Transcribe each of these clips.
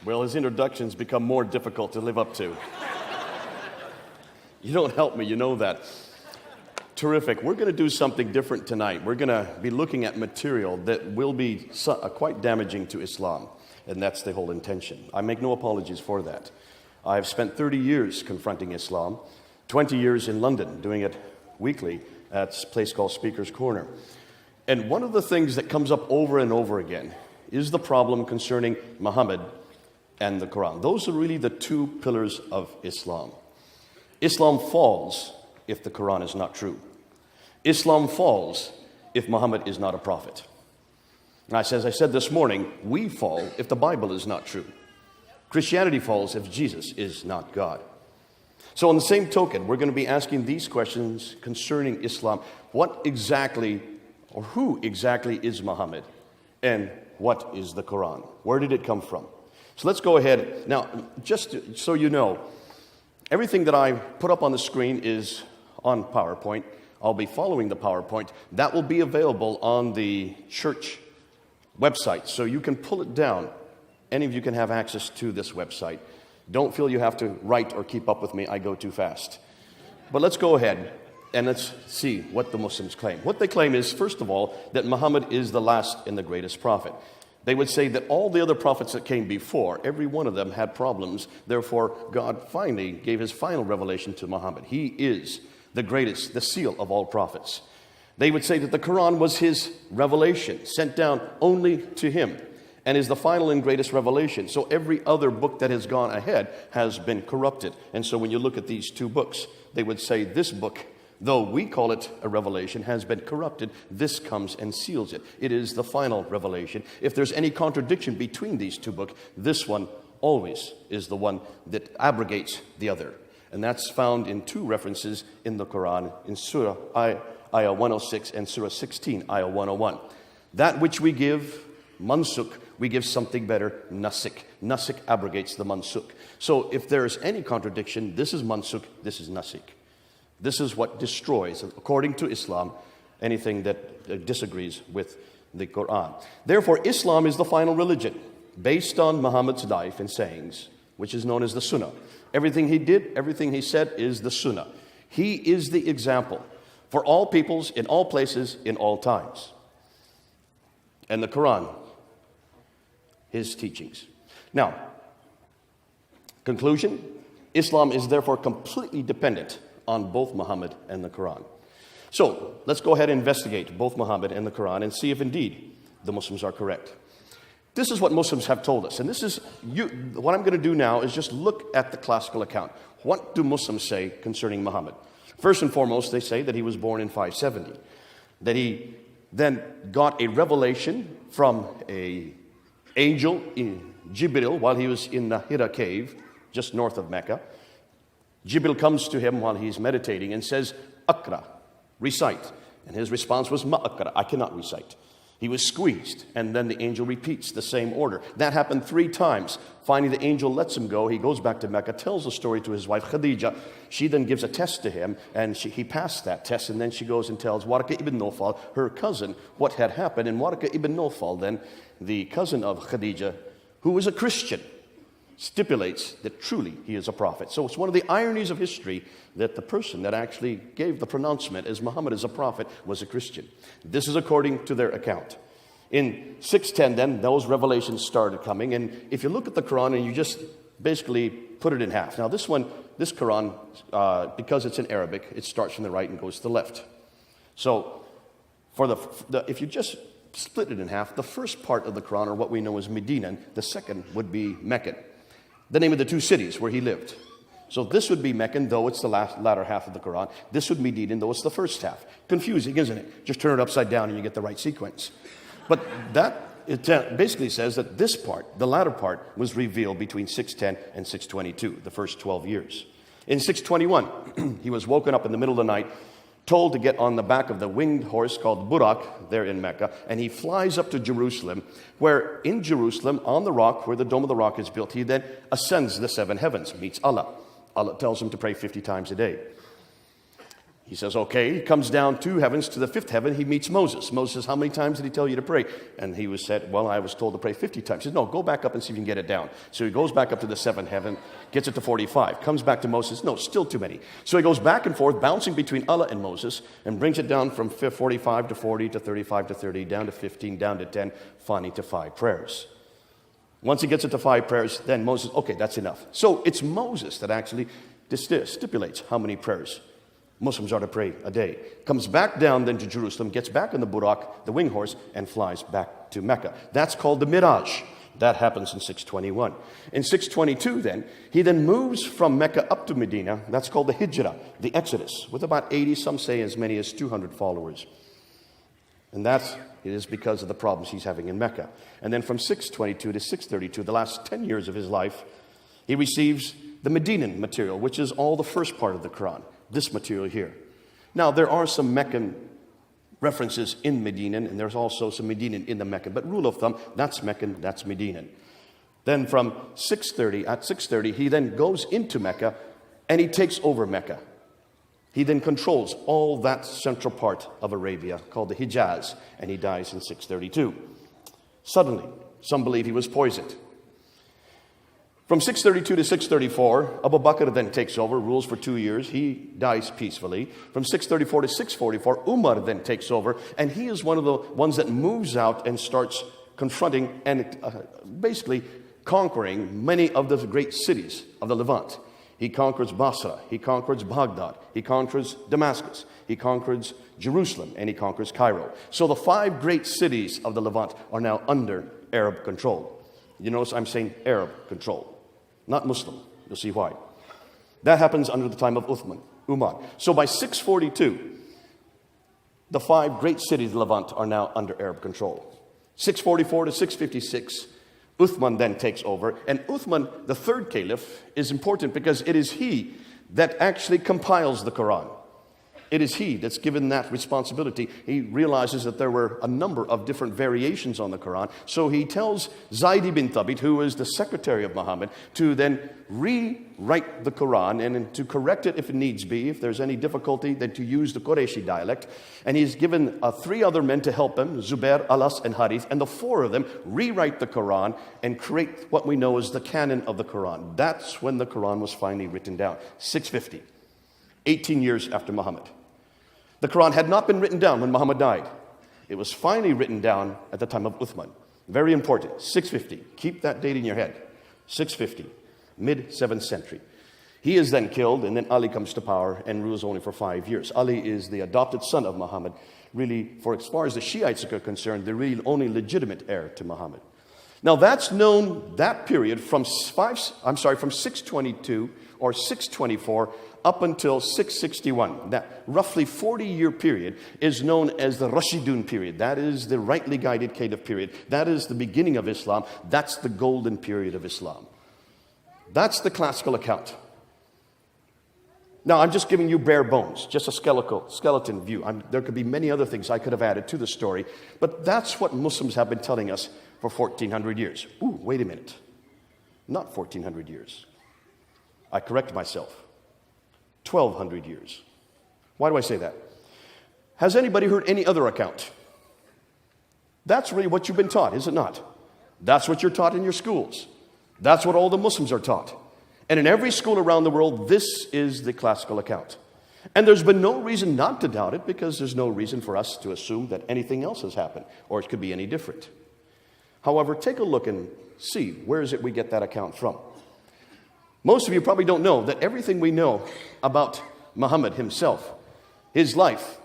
Well, his introductions become more difficult to live up to. You don't help me, you know that. Terrific. We're going to do something different tonight. We're going to be looking at material that will be quite damaging to Islam, and that's the whole intention. I make no apologies for that. I've spent 30 years confronting Islam, 20 years in London, doing it weekly at a place called Speaker's Corner. And one of the things that comes up over and over again is the problem concerning Muhammad and the Quran. Those are really the two pillars of Islam. Islam falls if the Quran is not true. Islam falls if Muhammad is not a prophet. And as I said this morning, we fall if the Bible is not true. Christianity falls if Jesus is not God. So on the same token, we're going to be asking these questions concerning Islam. What exactly, or who exactly is Muhammad? And what is the Quran? Where did it come from? So let's go ahead. Now, just so you know, everything that I put up on the screen is on PowerPoint. I'll be following the PowerPoint. That will be available on the church website, so you can pull it down. Any of you can have access to this website. Don't feel you have to write or keep up with me. I go too fast. But let's go ahead and let's see what the Muslims claim. What they claim is, first of all, that Muhammad is the last and the greatest prophet. They would say that all the other prophets that came before, every one of them had problems. Therefore, God finally gave his final revelation to Muhammad. He is the greatest, the seal of all prophets. They would say that the Quran was his revelation, sent down only to him, and is the final and greatest revelation. So every other book that has gone ahead has been corrupted. And so when you look at these two books, they would say this book, though we call it a revelation, has been corrupted. This comes and seals it. It is the final revelation. If there's any contradiction between these two books, this one always is the one that abrogates the other. And that's found in two references in the Quran, in Surah Ayah 106 and Surah 16, Ayah 101. That which we give, mansuk, we give something better, nasik. Nasik abrogates the mansuk. So if there is any contradiction, this is mansuk, this is nasik. This is what destroys, according to Islam, anything that disagrees with the Quran. Therefore, Islam is the final religion, based on Muhammad's life and sayings, which is known as the Sunnah. Everything he did, everything he said is the Sunnah. He is the example for all peoples, in all places, in all times. And the Quran, his teachings. Now, conclusion, Islam is therefore completely dependent on both Muhammad and the Quran. So, let's go ahead and investigate both Muhammad and the Quran and see if indeed the Muslims are correct. This is what Muslims have told us. And this is, what I'm going to do now is just look at the classical account. What do Muslims say concerning Muhammad? First and foremost, they say that he was born in 570. That he then got a revelation from an angel in Jibril while he was in the Hira cave, just north of Mecca. Jibril comes to him while he's meditating and says, Akra, recite. And his response was, Ma akra, I cannot recite. He was squeezed, and then the angel repeats the same order. That happened 3 times. Finally, the angel lets him go. He goes back to Mecca, tells the story to his wife, Khadija. She then gives a test to him, and he passed that test, and then she goes and tells Warqa ibn Nawfal, her cousin, what had happened. And Warqa ibn Nawfal, then, the cousin of Khadija, who was a Christian, stipulates that truly he is a prophet. So it's one of the ironies of history that the person that actually gave the pronouncement as Muhammad is a prophet was a Christian. This is according to their account. In 610 then, those revelations started coming. And if you look at the Quran and you just basically put it in half. Now this Quran, because it's in Arabic, it starts from the right and goes to the left. So for if you just split it in half, the first part of the Quran, or what we know as Medina, the second would be Meccan. The name of the 2 cities where he lived. So this would be Meccan, though it's the latter half of the Quran. This would be Medinan, though it's the first half. Confusing, isn't it? Just turn it upside down and you get the right sequence. But it basically says that this part, the latter part, was revealed between 610 and 622, the first 12 years. In 621, he was woken up in the middle of the night, told to get on the back of the winged horse called Burak, there in Mecca, and he flies up to Jerusalem, where in Jerusalem, on the rock, where the Dome of the Rock is built, he then ascends the 7 heavens, meets Allah. Allah tells him to pray 50 times a day. He says, okay. He comes down 2 heavens to the 5th heaven. He meets Moses. Moses says, how many times did he tell you to pray? And he said, well, I was told to pray 50 times. He says, no, go back up and see if you can get it down. So he goes back up to the 7th heaven, gets it to 45, comes back to Moses. No, still too many. So he goes back and forth, bouncing between Allah and Moses, and brings it down from 45 to 40 to 35 to 30, down to 15, down to 10, finally to 5 prayers. Once he gets it to 5 prayers, then Moses, okay, that's enough. So it's Moses that actually stipulates how many prayers Muslims are to pray a day. Comes back down then to Jerusalem, gets back on the Burak, the wing horse, and flies back to Mecca. That's called the Miraj. That happens in 621. In 622 then, he then moves from Mecca up to Medina. That's called the Hijrah, the Exodus, with about 80, some say as many as 200 followers. And it is because of the problems he's having in Mecca. And then from 622 to 632, the last 10 years of his life, he receives the Medinan material, which is all the first part of the Quran. This material here. Now, there are some Meccan references in Medinan, and there's also some Medinan in the Meccan. But rule of thumb, that's Meccan, that's Medinan. Then from 630, he then goes into Mecca, and he takes over Mecca. He then controls all that central part of Arabia, called the Hijaz, and he dies in 632. Suddenly, some believe he was poisoned. From 632 to 634, Abu Bakr then takes over, rules for 2 years. He dies peacefully. From 634 to 644, Umar then takes over, and he is one of the ones that moves out and starts confronting and basically conquering many of the great cities of the Levant. He conquers Basra, he conquers Baghdad, he conquers Damascus, he conquers Jerusalem, and he conquers Cairo. So the 5 great cities of the Levant are now under Arab control. You notice I'm saying Arab control. Not Muslim. You'll see why. That happens under the time of Umar. So by 642, the 5 great cities of Levant are now under Arab control. 644 to 656, Uthman then takes over. And Uthman, the 3rd caliph, is important because it is he that actually compiles the Quran. It is he that's given that responsibility. He realizes that there were a number of different variations on the Quran. So he tells Zayd ibn Thabit, who is the secretary of Muhammad, to then rewrite the Quran and to correct it if it needs be. If there's any difficulty, then to use the Qurayshi dialect. And he's given 3 other men to help him, Zubair, Alas, and Harith. And the 4 of them rewrite the Quran and create what we know as the canon of the Quran. That's when the Quran was finally written down. 650, 18 years after Muhammad. The Quran had not been written down when Muhammad died. It was finally written down at the time of Uthman. Very important. 650. Keep that date in your head. 650. Mid-7th century. He is then killed, and then Ali comes to power and rules only for 5 years. Ali is the adopted son of Muhammad. Really, for as far as the Shiites are concerned, the really only legitimate heir to Muhammad. Now that's known, that period, from 622 or 624 up until 661. That roughly 40-year period is known as the Rashidun period. That is the rightly guided caliph period. That is the beginning of Islam. That's the golden period of Islam. That's the classical account. Now, I'm just giving you bare bones, just a skeleton view. There could be many other things I could have added to the story, but that's what Muslims have been telling us for 1,400 years. Ooh, wait a minute. Not 1,400 years. I correct myself. 1,200 years. Why do I say that? Has anybody heard any other account? That's really what you've been taught, is it not? That's what you're taught in your schools. That's what all the Muslims are taught. And in every school around the world, this is the classical account. And there's been no reason not to doubt it, because there's no reason for us to assume that anything else has happened, or it could be any different. However, take a look and see, where is it we get that account from? Most of you probably don't know that everything we know about Muhammad himself, his life,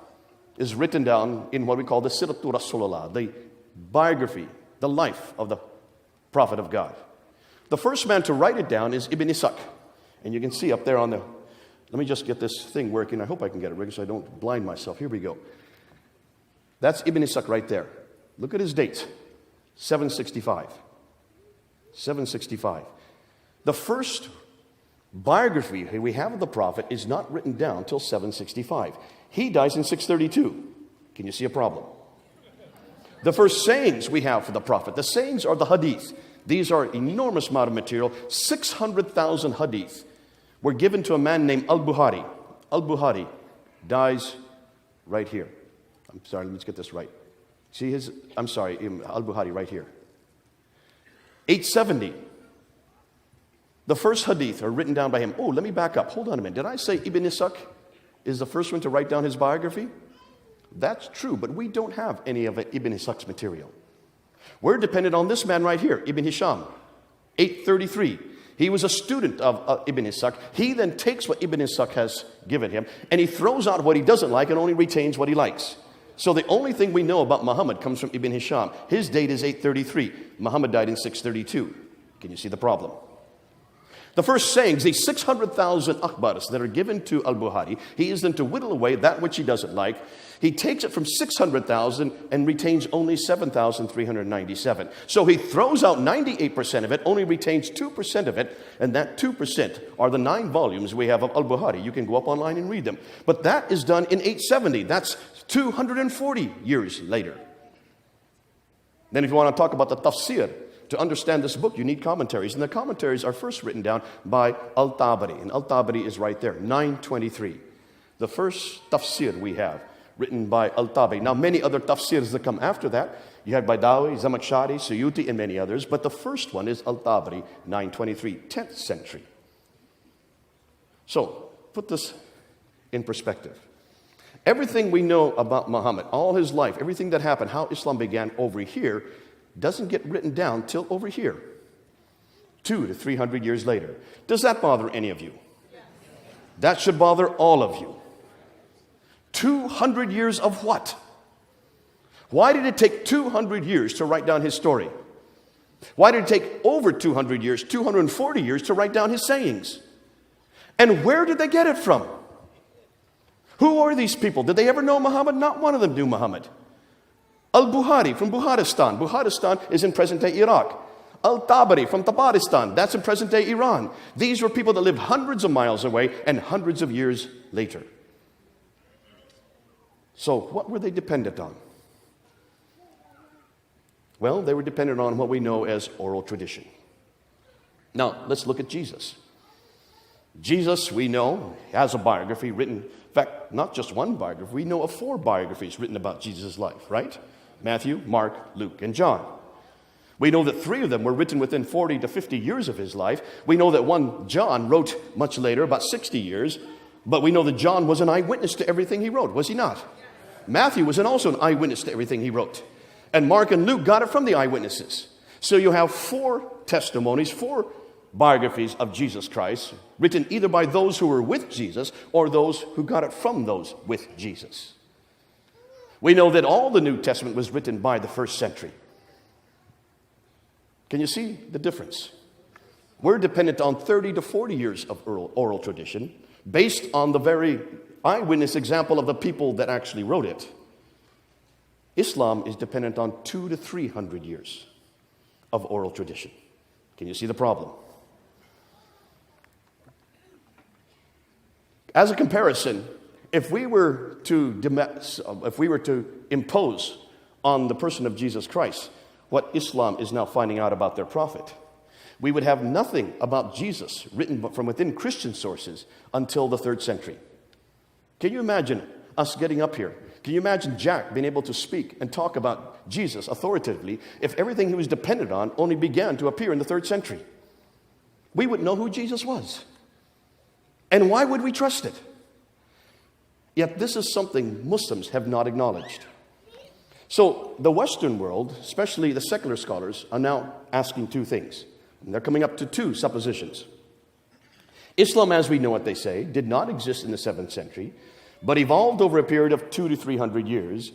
is written down in what we call the Siratu Rasulullah, the biography, the life of the Prophet of God. The first man to write it down is Ibn Ishaq. And you can see up there on the... Let me just get this thing working. I hope I can get it working so I don't blind myself. Here we go. That's Ibn Ishaq right there. Look at his dates. 765. 765. The first biography we have of the Prophet is not written down until 765. He dies in 632. Can you see a problem? The first sayings we have for the Prophet, the sayings are the hadith. These are enormous amount of material. 600,000 hadith were given to a man named Al-Bukhari. Al-Bukhari dies right here. I'm sorry, let's get this right. See al-Bukhari right here. 870. The first hadith are written down by him. Oh, let me back up. Hold on a minute. Did I say Ibn Ishaq is the first one to write down his biography? That's true, but we don't have any of Ibn Ishaq's material. We're dependent on this man right here, Ibn Hisham, 833. He was a student of Ibn Ishaq. He then takes what Ibn Ishaq has given him, and he throws out what he doesn't like and only retains what he likes. So the only thing we know about Muhammad comes from Ibn Hisham. His date is 833. Muhammad died in 632. Can you see the problem? The first sayings, these 600,000 akhbars that are given to al-Bukhari, he is then to whittle away that which he doesn't like. He takes it from 600,000 and retains only 7,397. So he throws out 98% of it, only retains 2% of it, and that 2% are the 9 volumes we have of al-Bukhari. You can go up online and read them. But that is done in 870. That's 240 years later. Then if you want to talk about the tafsir, to understand this book, you need commentaries. And the commentaries are first written down by Al-Tabari. And Al-Tabari is right there, 923. The first tafsir we have, written by Al-Tabari. Now, many other tafsirs that come after that, you have Baidawi, Zamakhshari, Suyuti, and many others. But the first one is Al-Tabari, 923, 10th century. So, put this in perspective. Everything we know about Muhammad, all his life, everything that happened, how Islam began over here, doesn't get written down till over here, 200 to 300 years later. Does that bother any of you? That should bother all of you. 200 years of what? Why did it take 200 years to write down his story? Why did it take over 200 years, 240 years to write down his sayings? And where did they get it from? Who are these people? Did they ever know Muhammad? Not one of them knew Muhammad. Al-Bukhari from Bukharistan. Bukharistan is in present-day Iraq. Al-Tabari from Tabaristan. That's in present-day Iran. These were people that lived hundreds of miles away and hundreds of years later. So what were they dependent on? Well, they were dependent on what we know as oral tradition. Now, let's look at Jesus. Jesus, we know, has a biography written. In fact, not just one biography. We know of 4 biographies written about Jesus' life, right? Matthew, Mark, Luke, and John. We know that 3 of them were written within 40 to 50 years of his life. We know that one, John, wrote much later, about 60 years. But we know that John was an eyewitness to everything he wrote, was he not? Matthew was also an eyewitness to everything he wrote. And Mark and Luke got it from the eyewitnesses. So you have 4 testimonies, 4 biographies of Jesus Christ, written either by those who were with Jesus or those who got it from those with Jesus. We know that all the New Testament was written by the first century. Can you see the difference? We're dependent on 30 to 40 years of oral tradition based on the very eyewitness example of the people that actually wrote it. Islam is dependent on 200 to 300 years of oral tradition. Can you see the problem? As a comparison, if we were to impose on the person of Jesus Christ what Islam is now finding out about their prophet, we would have nothing about Jesus written from within Christian sources until the 3rd century. Can you imagine us getting up here? Can you imagine Jack being able to speak and talk about Jesus authoritatively if everything he was dependent on only began to appear in the 3rd century? We wouldn't know who Jesus was. And why would we trust it? Yet this is something Muslims have not acknowledged. So the Western world, especially the secular scholars, are now asking 2 things. And they're coming up to 2 suppositions. Islam, as we know what they say, did not exist in the 7th century, but evolved over a period of 200 to 300 years.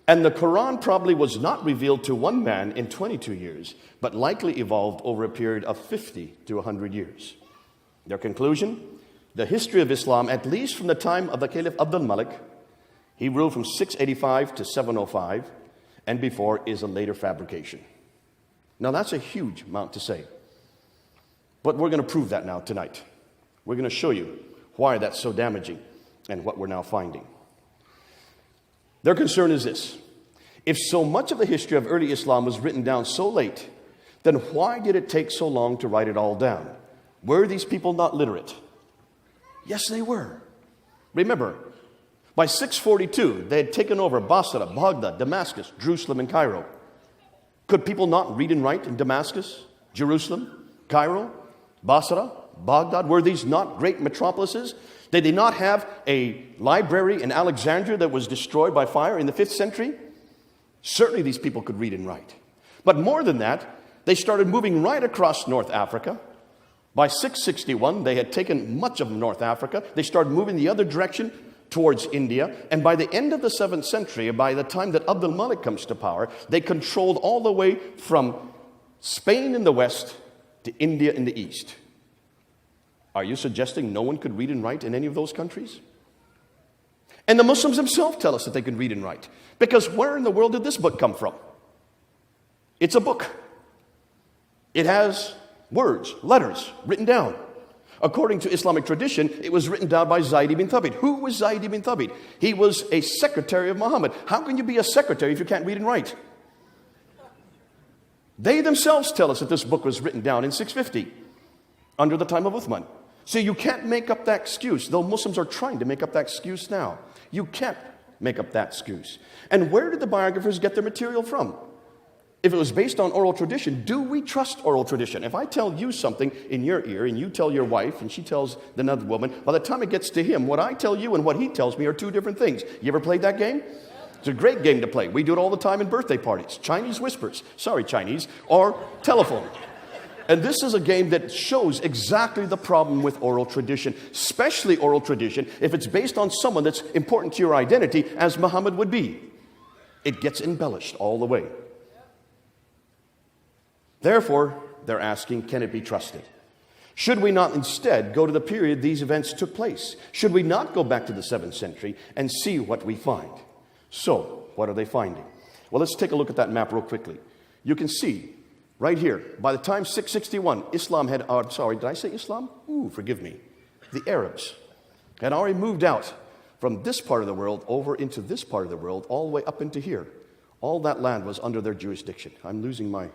And the Quran probably was not revealed to one man in 22 years, but likely evolved over a period of 50 to 100 years. Their conclusion? The history of Islam, at least from the time of the Caliph Abdul Malik, he ruled from 685 to 705, and before is a later fabrication. Now that's a huge amount to say. But we're going to prove that now tonight. We're going to show you why that's so damaging and what we're now finding. Their concern is this. If so much of the history of early Islam was written down so late, then why did it take so long to write it all down? Were these people not literate? Yes, they were. Remember, By 642, they had taken over Basra, Baghdad, Damascus, Jerusalem, and Cairo. Could people not read and write in Damascus, Jerusalem, Cairo, Basra, Baghdad? Were these not great metropolises? Did they not have a library in Alexandria that was destroyed by fire in the 5th century? Certainly these people could read and write. But more than that, they started moving right across North Africa. By 661, they had taken much of North Africa. They started moving the other direction towards India. And by the end of the 7th century, by the time that Abdul Malik comes to power, they controlled all the way from Spain in the west to India in the east. Are you suggesting no one could read and write in any of those countries? And the Muslims themselves tell us that they can read and write. Because where in the world did this book come from? It's a book. It has words, letters written down. According to Islamic tradition, it was written down by Zayd ibn Thabit. Who was Zayd ibn Thabit? He was a secretary of Muhammad. How can you be a secretary if you can't read and write? They themselves tell us that this book was written down in 650, under the time of Uthman. So you can't make up that excuse, though Muslims are trying to make up that excuse now. You can't make up that excuse. And where did the biographers get their material from? If it was based on oral tradition, do we trust oral tradition? If I tell you something in your ear and you tell your wife and she tells another woman, by the time it gets to him, what I tell you and what he tells me are two different things. You ever played that game? It's a great game to play. We do it all the time in birthday parties. Chinese whispers. Sorry, Chinese. Or telephone. And this is a game that shows exactly the problem with oral tradition, especially oral tradition, if it's based on someone that's important to your identity, as Muhammad would be. It gets embellished all the way. Therefore, they're asking, can it be trusted? Should we not instead go to the period these events took place? Should we not go back to the 7th century and see what we find? So, what are they finding? Well, let's take a look at that map real quickly. You can see right here, by the time 661, Islam had, did I say Islam? Forgive me. The Arabs had already moved out from this part of the world over into this part of the world, all the way up into here. All that land was under their jurisdiction. I'm losing my...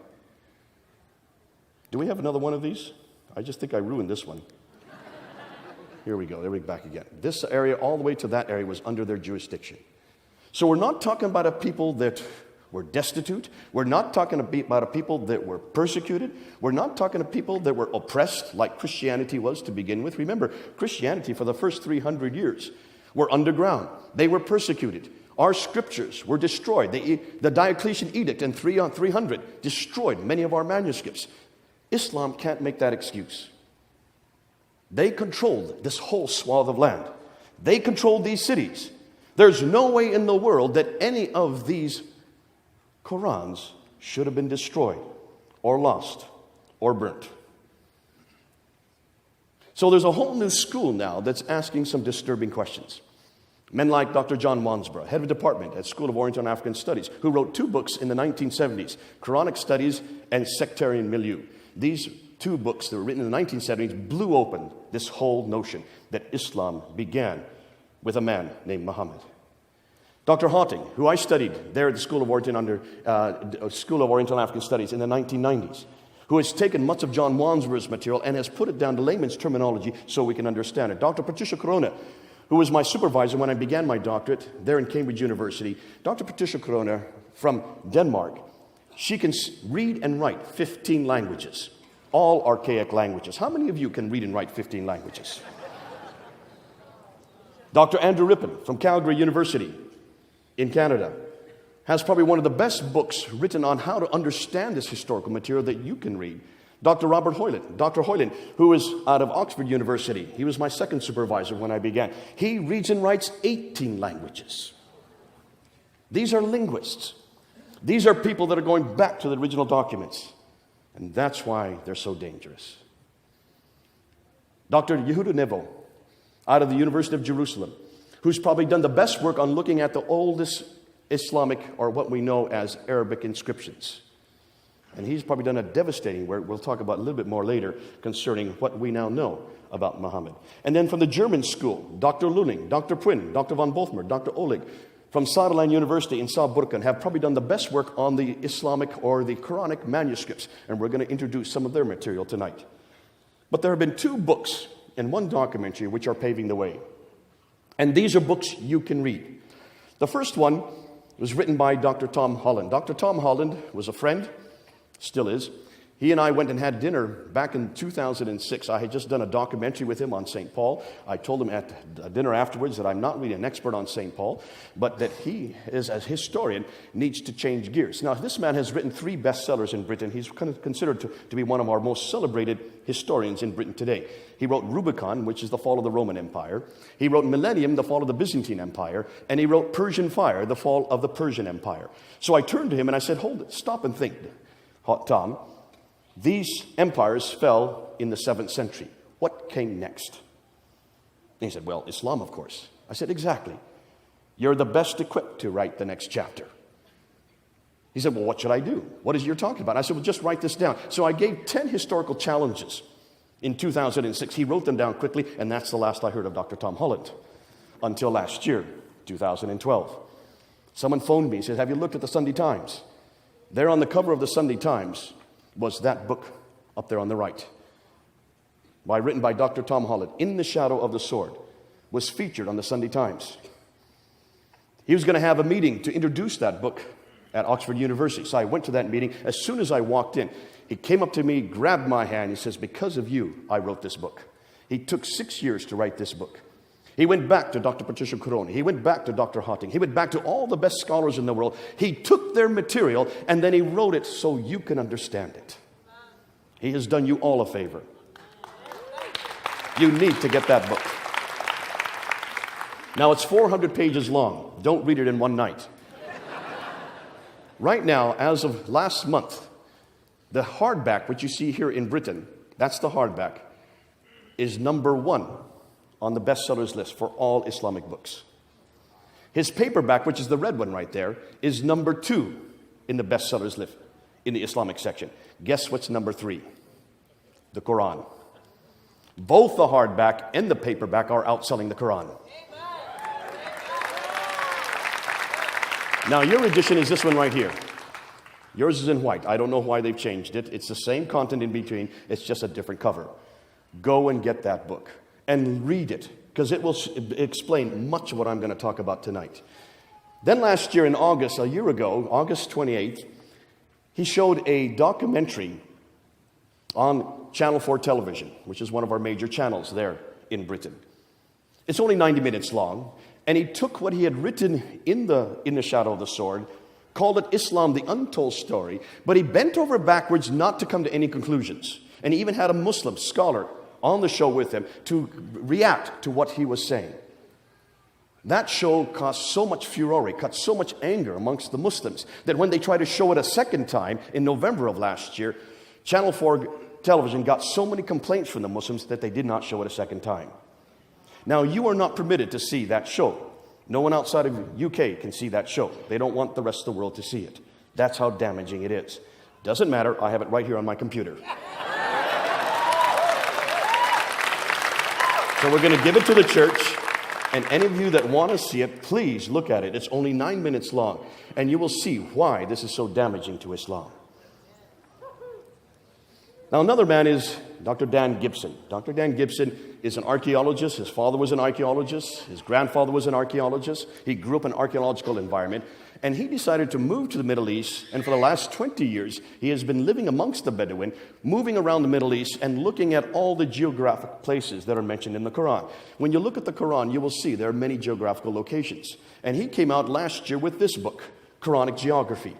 Do we have another one of these? I just think I ruined this one. Here we go. There we go, back again. This area all the way to that area was under their jurisdiction. So we're not talking about a people that were destitute. We're not talking about a people that were persecuted. We're not talking about people that were oppressed like Christianity was to begin with. Remember, Christianity for the first 300 years were underground. They were persecuted. Our scriptures were destroyed. The Diocletian edict in 300 destroyed many of our manuscripts. Islam can't make that excuse. They controlled this whole swath of land. They controlled these cities. There's no way in the world that any of these Qurans should have been destroyed or lost or burnt. So there's a whole new school now that's asking some disturbing questions. Men like Dr. John Wansborough, head of department at School of Oriental and African Studies, who wrote 2 books in the 1970s, Quranic Studies and Sectarian Milieu. These 2 books that were written in the 1970s blew open this whole notion that Islam began with a man named Muhammad. Dr. Hawting, who I studied there at the School of Oriental and African Studies in the 1990s, who has taken much of John Wansborough's material and has put it down to layman's terminology so we can understand it. Dr. Patricia Corona, who was my supervisor when I began my doctorate there in Cambridge University. Dr. Patricia Corona from Denmark. She can read and write 15 languages, all archaic languages. How many of you can read and write 15 languages? Dr. Andrew Rippon from Calgary University in Canada has probably one of the best books written on how to understand this historical material that you can read. Dr. Robert Hoyland, Dr. Hoyland, who is out of Oxford University. He was my second supervisor when I began. He reads and writes 18 languages. These are linguists. These are people that are going back to the original documents. And that's why they're so dangerous. Dr. Yehuda Nevo, out of the University of Jerusalem, who's probably done the best work on looking at the oldest Islamic, or what we know as Arabic inscriptions. And he's probably done a devastating work we'll talk about a little bit more later concerning what we now know about Muhammad. And then from the German school, Dr. Luning, Dr. Prin, Dr. von Bothmer, Dr. Oleg, from Saarland University in Saarbrücken have probably done the best work on the Islamic or the Quranic manuscripts. And we're going to introduce some of their material tonight. But there have been 2 books and 1 documentary which are paving the way. And these are books you can read. The first one was written by Dr. Tom Holland. Dr. Tom Holland was a friend, still is. He and I went and had dinner back in 2006. I had just done a documentary with him on St. Paul. I told him at dinner afterwards that I'm not really an expert on St. Paul, but that he, as a historian, needs to change gears. Now, this man has written 3 bestsellers in Britain. He's considered to be one of our most celebrated historians in Britain today. He wrote Rubicon, which is the fall of the Roman Empire. He wrote Millennium, the fall of the Byzantine Empire. And he wrote Persian Fire, the fall of the Persian Empire. So I turned to him and I said, hold it, stop and think, Tom. These empires fell in the 7th century. What came next? And he said, well, Islam, of course. I said, exactly. You're the best equipped to write the next chapter. He said, well, what should I do? What is it you're talking about? I said, well, just write this down. So I gave 10 historical challenges in 2006. He wrote them down quickly, and that's the last I heard of Dr. Tom Holland until last year, 2012. Someone phoned me and said, have you looked at the Sunday Times? There on the cover of the Sunday Times was that book up there on the right, written by Dr. Tom Holland, In the Shadow of the Sword, was featured on the Sunday Times. He was going to have a meeting to introduce that book at Oxford University. So I went to that meeting. As soon as I walked in, he came up to me, grabbed my hand. He says, because of you, I wrote this book. He took 6 years to write this book. He went back to Dr. Patricia Coroni. He went back to Dr. Hotting. He went back to all the best scholars in the world. He took their material and then he wrote it so you can understand it. He has done you all a favor. You need to get that book. Now, it's 400 pages long. Don't read it in one night. Right now, as of last month, the hardback, which you see here in Britain, that's the hardback, is number 1 on the bestsellers list for all Islamic books. His paperback, which is the red one right there, is number 2 in the bestsellers list in the Islamic section. Guess what's number 3? The Quran. Both the hardback and the paperback are outselling the Quran. Now, your edition is this one right here. Yours is in white. I don't know why they've changed it. It's the same content in between. It's just a different cover. Go and get that book and read it, because it will explain much of what I'm going to talk about tonight. Then last year in August, a year ago, August 28th, he showed a documentary on Channel 4 television, which is one of our major channels there in Britain. It's only 90 minutes long, and he took what he had written in the Shadow of the Sword, called it Islam, the Untold Story, but he bent over backwards not to come to any conclusions. And he even had a Muslim scholar on the show with him to react to what he was saying. That show caused so much furore, caused so much anger amongst the Muslims, that when they tried to show it a second time in November of last year, Channel 4 television got so many complaints from the Muslims that they did not show it a second time. Now, you are not permitted to see that show. No one outside of UK can see that show. They don't want the rest of the world to see it. That's how damaging it is. Doesn't matter. I have it right here on my computer. So we're going to give it to the church. And any of you that want to see it, please look at it. It's only 9 minutes long. And you will see why this is so damaging to Islam. Now, another man is Dr. Dan Gibson. Dr. Dan Gibson is an archaeologist. His father was an archaeologist. His grandfather was an archaeologist. He grew up in an archaeological environment. And he decided to move to the Middle East. And for the last 20 years, he has been living amongst the Bedouin, moving around the Middle East and looking at all the geographic places that are mentioned in the Quran. When you look at the Quran, you will see there are many geographical locations. And he came out last year with this book, Quranic Geography.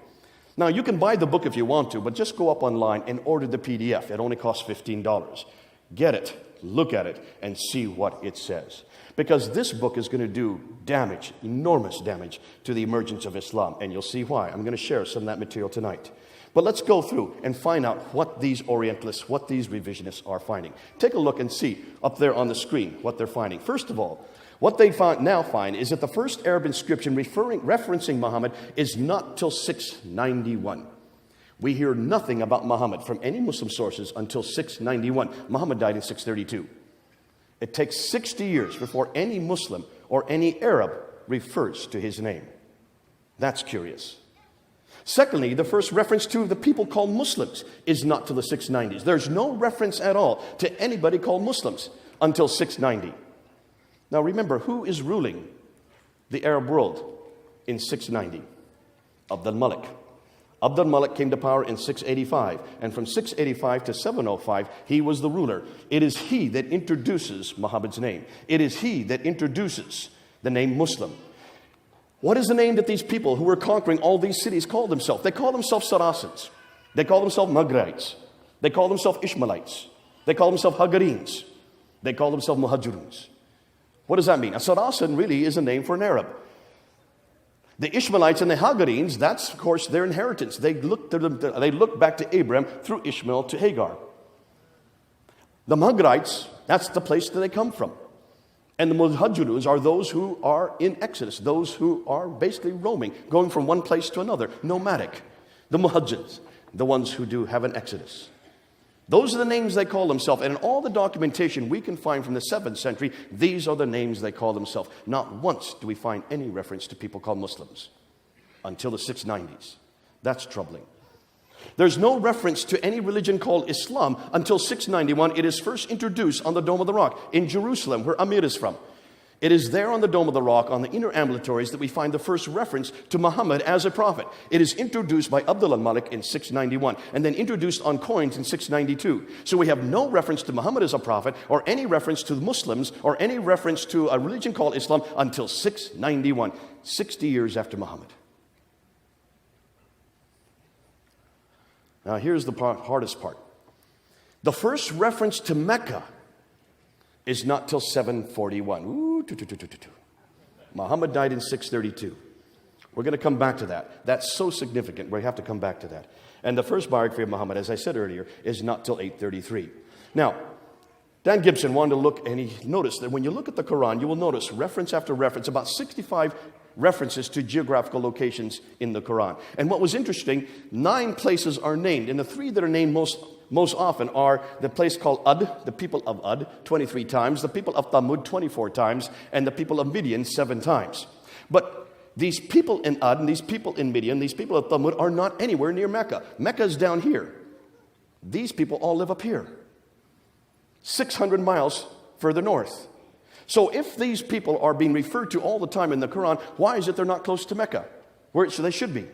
Now, you can buy the book if you want to, but just go up online and order the PDF. It only costs $15. Get it, look at it, and see what it says. Because this book is going to do damage, enormous damage, to the emergence of Islam. And you'll see why. I'm going to share some of that material tonight. But let's go through and find out what these Orientalists, what these revisionists are finding. Take a look and see up there on the screen what they're finding. First of all, what they now find is that the first Arab inscription referencing Muhammad is not till 691. We hear nothing about Muhammad from any Muslim sources until 691. Muhammad died in 632. It takes 60 years before any Muslim or any Arab refers to his name. That's curious. Secondly, the first reference to the people called Muslims is not till the 690s. There's no reference at all to anybody called Muslims until 690. Now remember, who is ruling the Arab world in 690? Abd al-Malik. Abd al-Malik came to power in 685, and from 685 to 705, he was the ruler. It is he that introduces Muhammad's name. It is he that introduces the name Muslim. What is the name that these people who were conquering all these cities called themselves? They call themselves Saracens. They call themselves Maghrites. They call themselves Ishmaelites. They call themselves Hagarenes. They call themselves Muhajiruns. What does that mean? A Saracen really is a name for an Arab. The Ishmaelites and the Hagarenes, that's, of course, their inheritance. They look back to Abraham through Ishmael to Hagar. The Maghrites, that's the place that they come from. And the Muhajiruns are those who are in Exodus, those who are basically roaming, going from one place to another, nomadic. The Muhajirs, the ones who do have an Exodus. Those are the names they call themselves. And in all the documentation we can find from the 7th century, these are the names they call themselves. Not once do we find any reference to people called Muslims until the 690s. That's troubling. There's no reference to any religion called Islam until 691. It is first introduced on the Dome of the Rock in Jerusalem, where Amir is from. It is there on the Dome of the Rock, on the inner ambulatories, that we find the first reference to Muhammad as a prophet. It is introduced by Abd al-Malik in 691, and then introduced on coins in 692. So we have no reference to Muhammad as a prophet, or any reference to the Muslims, or any reference to a religion called Islam until 691, 60 years after Muhammad. Now here's the hardest part. The first reference to Mecca is not till 741. Muhammad died in 632. We're going to come back to that. That's so significant. We have to come back to that. And the first biography of Muhammad, as I said earlier, is not till 833. Now, Dan Gibson wanted to look, and he noticed that when you look at the Quran, you will notice reference after reference, about 65 references to geographical locations in the Quran. And what was interesting, 9 places are named, and the 3 that are named most often are the place called Ad, the people of Ad, 23 times, the people of Thamud, 24 times, and the people of Midian, 7 times. But these people in Ad, and these people in Midian, these people of Thamud are not anywhere near Mecca. Mecca is down here. These people all live up here, 600 miles further north. So if these people are being referred to all the time in the Quran, why is it they're not close to Mecca, where they should be?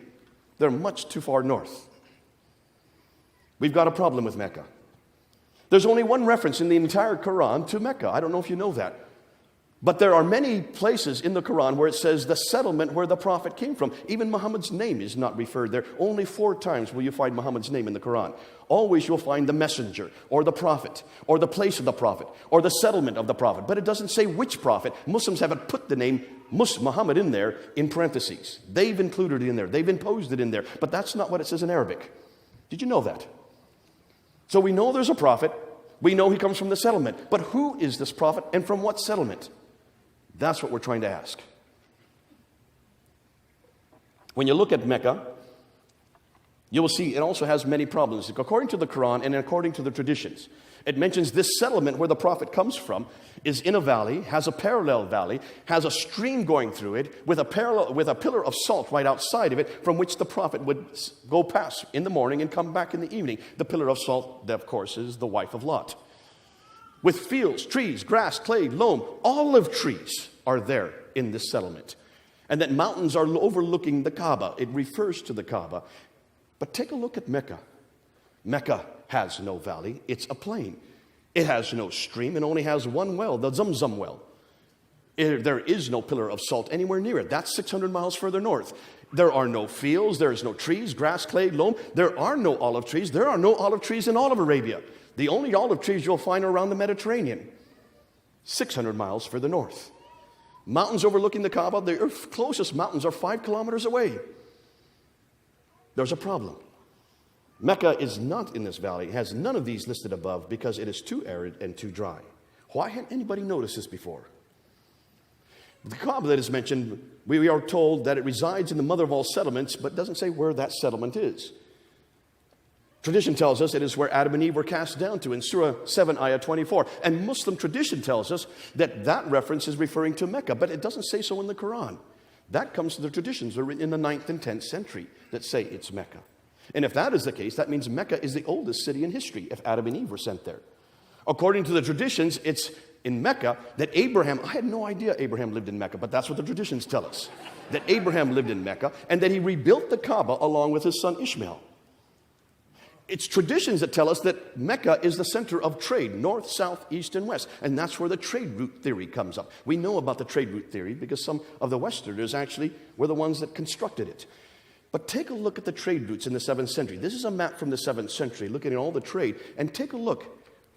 They're much too far north. We've got a problem with Mecca. There's only one reference in the entire Quran to Mecca. I don't know if you know that. But there are many places in the Quran where it says the settlement where the prophet came from. Even Muhammad's name is not referred there. Only 4 times will you find Muhammad's name in the Quran. Always you'll find the messenger, or the prophet, or the place of the prophet, or the settlement of the prophet. But it doesn't say which prophet. Muslims haven't put the name Muhammad in there in parentheses. They've included it in there. They've imposed it in there. But that's not what it says in Arabic. Did you know that? So we know there's a prophet. We know he comes from the settlement. But who is this prophet, and from what settlement? That's what we're trying to ask. When you look at Mecca, you will see it also has many problems. According to the Quran and according to the traditions, it mentions this settlement where the prophet comes from is in a valley, has a parallel valley, has a stream going through it with a pillar of salt right outside of it, from which the prophet would go past in the morning and come back in the evening. The pillar of salt, that of course, is the wife of Lot. With fields, trees, grass, clay, loam, olive trees are there in this settlement. And that mountains are overlooking the Kaaba. It refers to the Kaaba. But take a look at Mecca. Mecca has no valley. It's a plain. It has no stream. It only has one well, the Zamzam well. There is no pillar of salt anywhere near it. That's 600 miles further north. There are no fields. There is no trees, grass, clay, loam. There are no olive trees. There are no olive trees in all of Arabia. The only olive trees you'll find are around the Mediterranean, 600 miles further north. Mountains overlooking the Kaaba, the closest mountains are 5 kilometers away. There's a problem. Mecca is not in this valley. It has none of these listed above because it is too arid and too dry. Why hadn't anybody noticed this before? The Kaaba that is mentioned, we are told that it resides in the mother of all settlements, but doesn't say where that settlement is. Tradition tells us it is where Adam and Eve were cast down to in Surah 7, Ayah 24. And Muslim tradition tells us that that reference is referring to Mecca, but it doesn't say so in the Quran. That comes to the traditions that are written in the 9th and 10th century that say it's Mecca. And if that is the case, that means Mecca is the oldest city in history if Adam and Eve were sent there. According to the traditions, it's in Mecca that Abraham, I had no idea Abraham lived in Mecca, but that's what the traditions tell us, that Abraham lived in Mecca and that he rebuilt the Kaaba along with his son Ishmael. It's traditions that tell us that Mecca is the center of trade, north, south, east, and west. And that's where the trade route theory comes up. We know about the trade route theory because some of the Westerners actually were the ones that constructed it. But take a look at the trade routes in the 7th century. This is a map from the 7th century looking at all the trade. And take a look.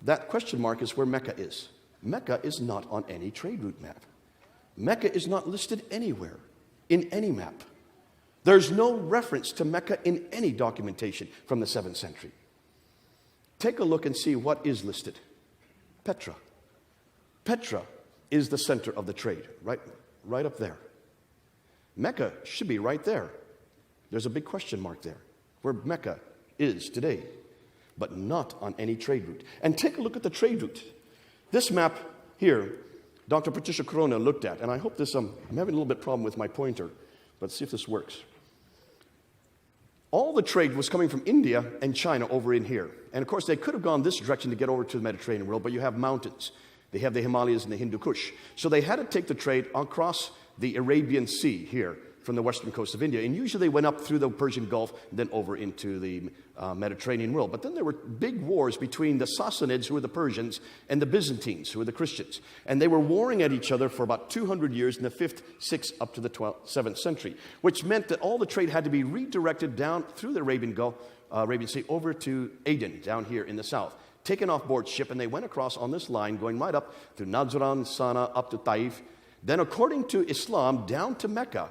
That question mark is where Mecca is. Mecca is not on any trade route map. Mecca is not listed anywhere in any map. There's no reference to Mecca in any documentation from the 7th century. Take a look and see what is listed. Petra. Petra is the center of the trade, right up there. Mecca should be right there. There's a big question mark there, where Mecca is today, but not on any trade route. And take a look at the trade route. This map here, Dr. Patricia Corona looked at, and I hope this, I'm having a little bit problem with my pointer, but see if this works. All the trade was coming from India and China over in here. And of course, they could have gone this direction to get over to the Mediterranean world, but you have mountains. They have the Himalayas and the Hindu Kush. So they had to take the trade across the Arabian Sea here from the western coast of India. And usually they went up through the Persian Gulf, then over into the Mediterranean world. But then there were big wars between the Sassanids, who were the Persians, and the Byzantines, who were the Christians. And they were warring at each other for about 200 years in the 5th, 6th, up to the 7th century, which meant that all the trade had to be redirected down through the Arabian Sea over to Aden, down here in the south, taken off board ship, and they went across on this line, going right up through Najran, Sana, up to Taif. Then, according to Islam, down to Mecca,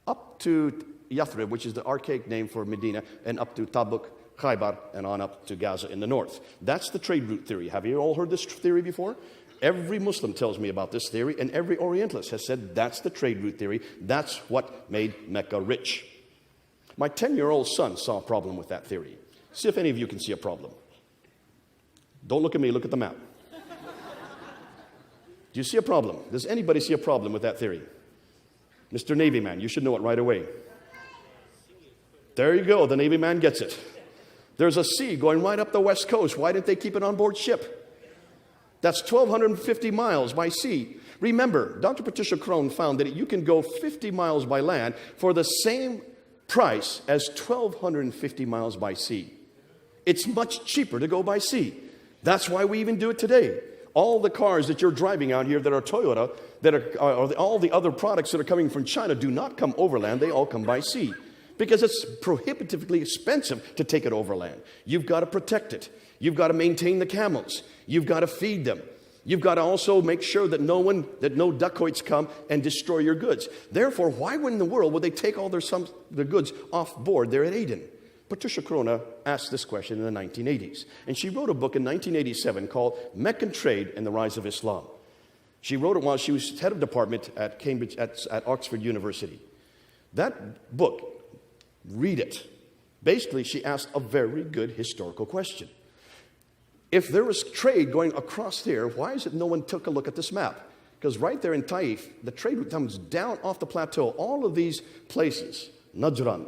up to Yathrib, which is the archaic name for Medina, and up to Tabuk, Khaybar, and on up to Gaza in the north. That's the trade route theory. Have you all heard this theory before? Every Muslim tells me about this theory, and every Orientalist has said that's the trade route theory. That's what made Mecca rich. My 10-year-old son saw a problem with that theory. See if any of you can see a problem. Don't look at me, look at the map. Do you see a problem? Does anybody see a problem with that theory? Mr. Navy man, you should know it right away. There you go, the Navy man gets it. There's a sea going right up the west coast. Why didn't they keep it on board ship? That's 1,250 miles by sea. Remember, Dr. Patricia Crone found that you can go 50 miles by land for the same price as 1,250 miles by sea. It's much cheaper to go by sea. That's why we even do it today. All the cars that you're driving out here that are Toyota, that are all the other products that are coming from China do not come overland. They all come by sea because it's prohibitively expensive to take it overland. You've got to protect it. You've got to maintain the camels. You've got to feed them. You've got to also make sure that no dacoits come and destroy your goods. Therefore, why in the world would they take all their goods off board there at Aden? Patricia Corona asked this question in the 1980s, and she wrote a book in 1987 called Meccan Trade and the Rise of Islam. She wrote it while she was head of department at Cambridge, at Oxford University. That book, read it. Basically, she asked a very good historical question. If there was trade going across there, why is it no one took a look at this map? Because right there in Taif, the trade route comes down off the plateau. All of these places, Najran,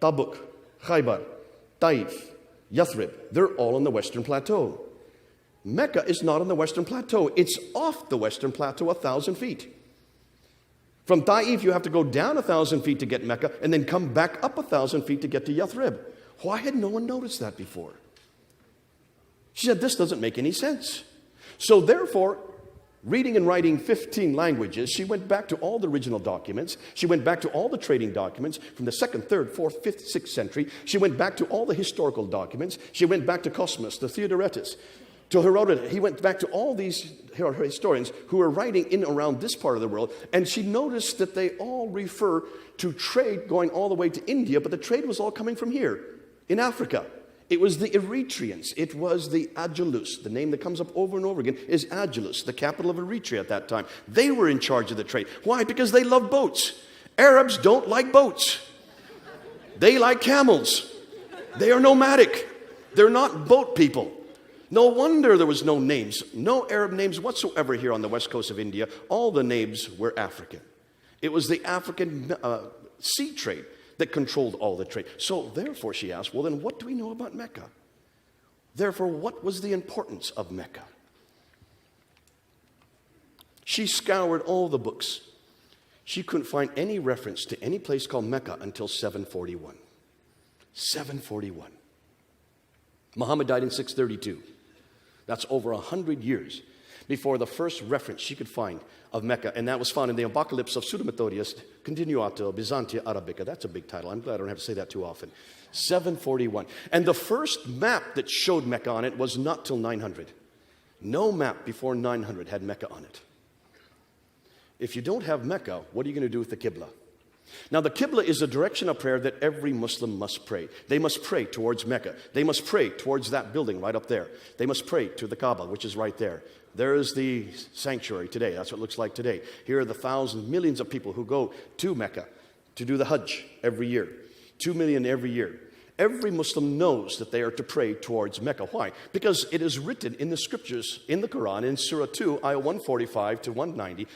Tabuk, Khaybar, Taif, Yathrib, they're all on the western plateau. Mecca is not on the western plateau. It's off the western plateau 1,000 feet. From Taif, you have to go down 1,000 feet to get Mecca and then come back up 1,000 feet to get to Yathrib. Why had no one noticed that before? She said, this doesn't make any sense. So therefore, reading and writing 15 languages, she went back to all the original documents. She went back to all the trading documents from the 2nd, 3rd, 4th, 5th, 6th century. She went back to all the historical documents. She went back to Cosmas, to Theodoretus, to Herodotus. He went back to all these historians who were writing in around this part of the world. And she noticed that they all refer to trade going all the way to India, but the trade was all coming from here, in Africa. It was the Eritreans. It was the Agelus. The name that comes up over and over again is Agelus, the capital of Eritrea at that time. They were in charge of the trade. Why? Because they love boats. Arabs don't like boats. They like camels. They are nomadic. They're not boat people. No wonder there was no names, no Arab names whatsoever here on the west coast of India. All the names were African. It was the African sea trade that controlled all the trade. So therefore, she asked, well, then what do we know about Mecca? Therefore, what was the importance of Mecca? She scoured all the books. She couldn't find any reference to any place called Mecca until 741. 741. Muhammad died in 632. That's over 100 years before the first reference she could find of Mecca, and that was found in the Apocalypse of Pseudo-Methodius Continuato Byzantia Arabica. That's a big title. I'm glad I don't have to say that too often. 741. And the first map that showed Mecca on it was not till 900. No map before 900 had Mecca on it. If you don't have Mecca, what are you going to do with the Qibla? Now, the Qibla is a direction of prayer that every Muslim must pray. They must pray towards Mecca. They must pray towards that building right up there. They must pray to the Kaaba, which is right there. There is the sanctuary today. That's what it looks like today. Here are the thousands, millions of people who go to Mecca to do the Hajj every year. 2 million every year. Every Muslim knows that they are to pray towards Mecca. Why? Because it is written in the scriptures, in the Quran, in Surah 2, ayah 145 to 190,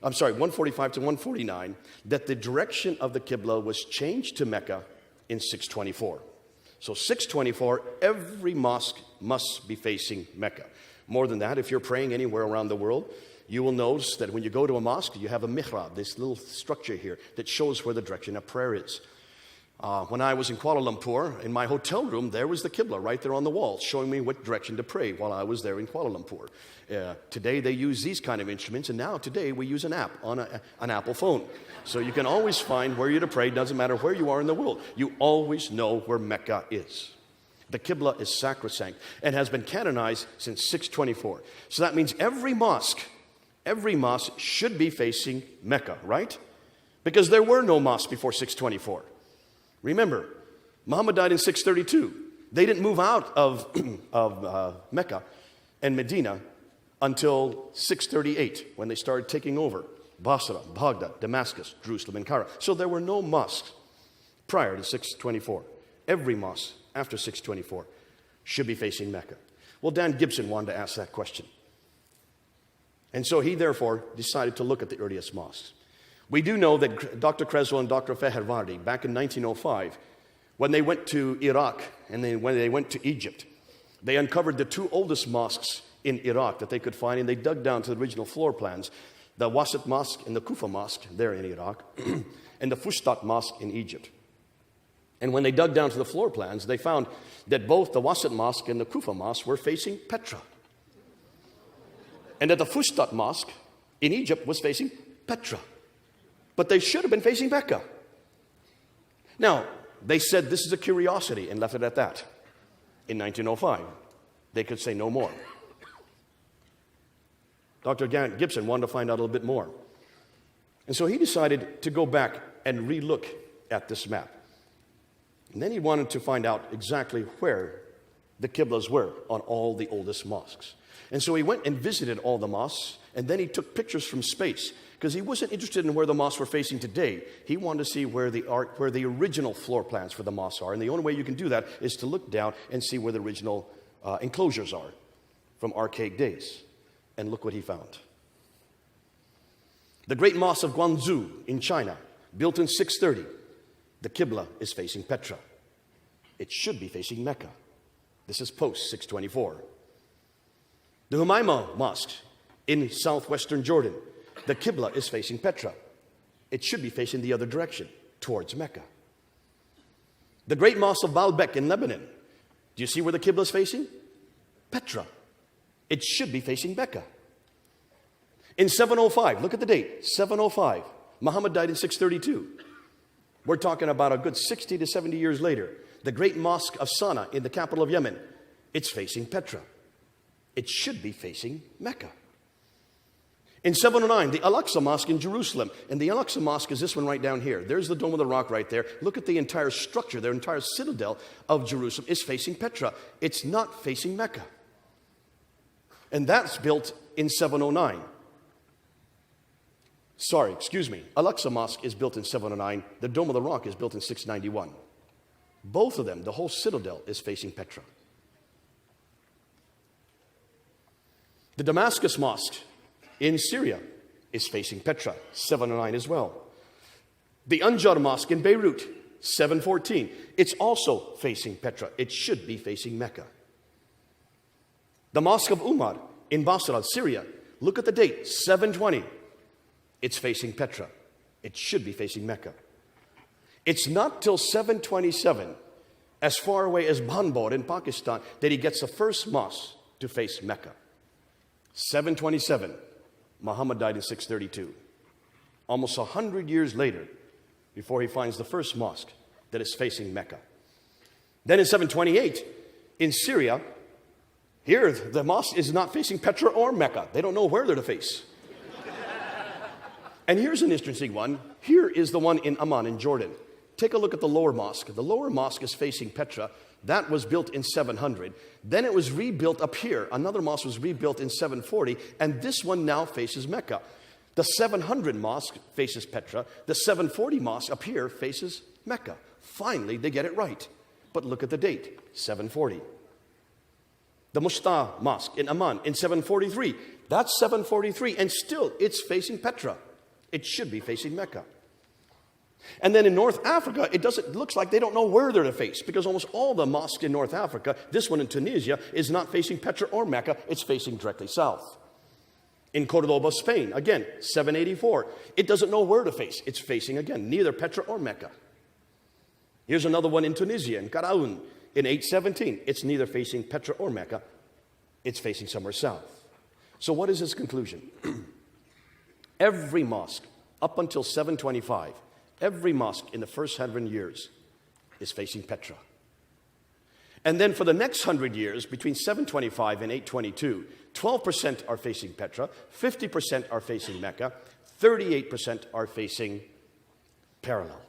145 to 149, that the direction of the Qibla was changed to Mecca in 624. So 624, every mosque must be facing Mecca. More than that, if you're praying anywhere around the world, you will notice that when you go to a mosque, you have a mihrab, this little structure here that shows where the direction of prayer is. When I was in Kuala Lumpur, in my hotel room, there was the Qibla right there on the wall, showing me what direction to pray while I was there in Kuala Lumpur. Today they use these kind of instruments, and now today we use an app on an Apple phone. So you can always find where you're to pray, doesn't matter where you are in the world. You always know where Mecca is. The Qibla is sacrosanct and has been canonized since 624. So that means every mosque should be facing Mecca, right? Because there were no mosques before 624. Remember, Muhammad died in 632. They didn't move out of Mecca and Medina until 638, when they started taking over Basra, Baghdad, Damascus, Jerusalem, and Cairo. So there were no mosques prior to 624. Every mosque after 624 should be facing Mecca. Well, Dan Gibson wanted to ask that question. And so he therefore decided to look at the earliest mosques. We do know that Dr. Creswell and Dr. Fehervardi, back in 1905, when they went to Iraq and then when they went to Egypt, they uncovered the two oldest mosques in Iraq that they could find, and they dug down to the original floor plans, the Wasit Mosque and the Kufa Mosque there in Iraq, and the Fustat Mosque in Egypt. And when they dug down to the floor plans, they found that both the Wasit Mosque and the Kufa Mosque were facing Petra, and that the Fustat Mosque in Egypt was facing Petra. But they should have been facing Mecca. Now, they said this is a curiosity and left it at that. In 1905, they could say no more. Dr. Gibson wanted to find out a little bit more. And so he decided to go back and re-look at this map. And then he wanted to find out exactly where the Qiblas were on all the oldest mosques. And so he went and visited all the mosques, and then he took pictures from space, because he wasn't interested in where the mosques were facing today. He wanted to see where the original floor plans for the mosques are. And the only way you can do that is to look down and see where the original enclosures are from archaic days. And look what he found. The Great Mosque of Guangzhou in China, built in 630. The Qibla is facing Petra. It should be facing Mecca. This is post 624. The Humayma Mosque in southwestern Jordan. The Qibla is facing Petra. It should be facing the other direction, towards Mecca. The Great Mosque of Baalbek in Lebanon. Do you see where the Qibla is facing? Petra. It should be facing Mecca. In 705, look at the date, 705. Muhammad died in 632. We're talking about a good 60 to 70 years later. The Great Mosque of Sana'a in the capital of Yemen. It's facing Petra. It should be facing Mecca. In 709, the Al-Aqsa Mosque in Jerusalem. And the Al-Aqsa Mosque is this one right down here. There's the Dome of the Rock right there. Look at the entire structure, their entire citadel of Jerusalem is facing Petra. It's not facing Mecca. And that's built in 709. Al-Aqsa Mosque is built in 709. The Dome of the Rock is built in 691. Both of them, the whole citadel is facing Petra. The Damascus Mosque in Syria is facing Petra, 709 as well. The Anjar Mosque in Beirut, 714. It's also facing Petra. It should be facing Mecca. The Mosque of Umar in Basra, Syria, Look at the date, 720. It's facing Petra. It should be facing Mecca. It's not till 727, as far away as Banbor in Pakistan, that he gets the first mosque to face Mecca. 727. Muhammad died in 632. Almost 100 years later, before he finds the first mosque that is facing Mecca. Then in 728, in Syria, here the mosque is not facing Petra or Mecca. They don't know where they're to face. And here's an interesting one. Here is the one in Amman in Jordan. Take a look at the lower mosque. The lower mosque is facing Petra. That was built in 700. Then it was rebuilt up here. Another mosque was rebuilt in 740, and this one now faces Mecca. The 700 mosque faces Petra. The 740 mosque up here faces Mecca. Finally, they get it right. But look at the date, 740. The Musta Mosque in Amman in 743. That's 743, and still it's facing Petra. It should be facing Mecca. And then in North Africa, it looks like they don't know where they're to face, because almost all the mosques in North Africa, this one in Tunisia, is not facing Petra or Mecca. It's facing directly south. In Cordoba, Spain, again, 784. It doesn't know where to face. It's facing, again, neither Petra or Mecca. Here's another one in Tunisia, in Karaoun, in 817. It's neither facing Petra or Mecca. It's facing somewhere south. So what is his conclusion? Every mosque, up until 725, every mosque in the first 100 years is facing Petra. And then for the next 100 years, between 725 and 822, 12% are facing Petra, 50% are facing Mecca, 38% are facing parallel.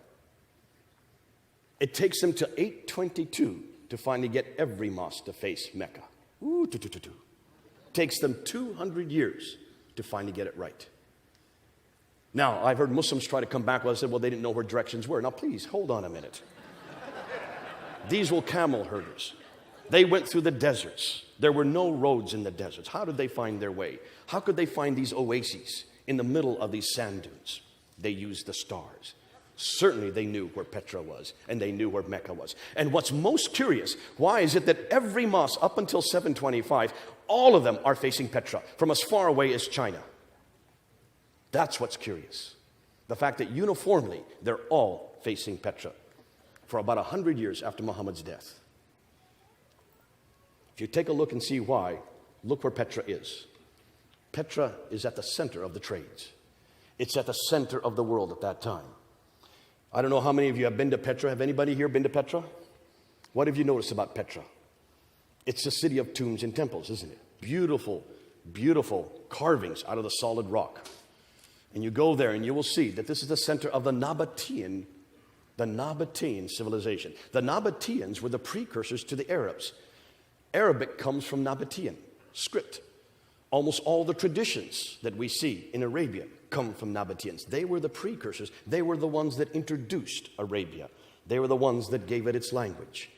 It takes them to 822 to finally get every mosque to face Mecca. Takes them 200 years to finally get it right. Now, I've heard Muslims try to come back. Well, I said, well, they didn't know where directions were. Now, please, hold on a minute. These were camel herders. They went through the deserts. There were no roads in the deserts. How did they find their way? How could they find these oases in the middle of these sand dunes? They used the stars. Certainly they knew where Petra was, and they knew where Mecca was. And what's most curious, why is it that every mosque up until 725, all of them are facing Petra from as far away as China? That's what's curious. The fact that uniformly they're all facing Petra for about 100 years after Muhammad's death. If you take a look and see why, look where Petra is. Petra is at the center of the trades. It's at the center of the world at that time. I don't know how many of you have been to Petra. Have anybody here been to Petra? What have you noticed about Petra? It's a city of tombs and temples, isn't it? Beautiful, beautiful carvings out of the solid rock. And you go there and you will see that this is the center of the Nabatean civilization. The Nabateans were the precursors to the Arabs. Arabic comes from Nabatean script. Almost all the traditions that we see in Arabia come from Nabateans. They were the precursors. They were the ones that introduced Arabia. They were the ones that gave it its language.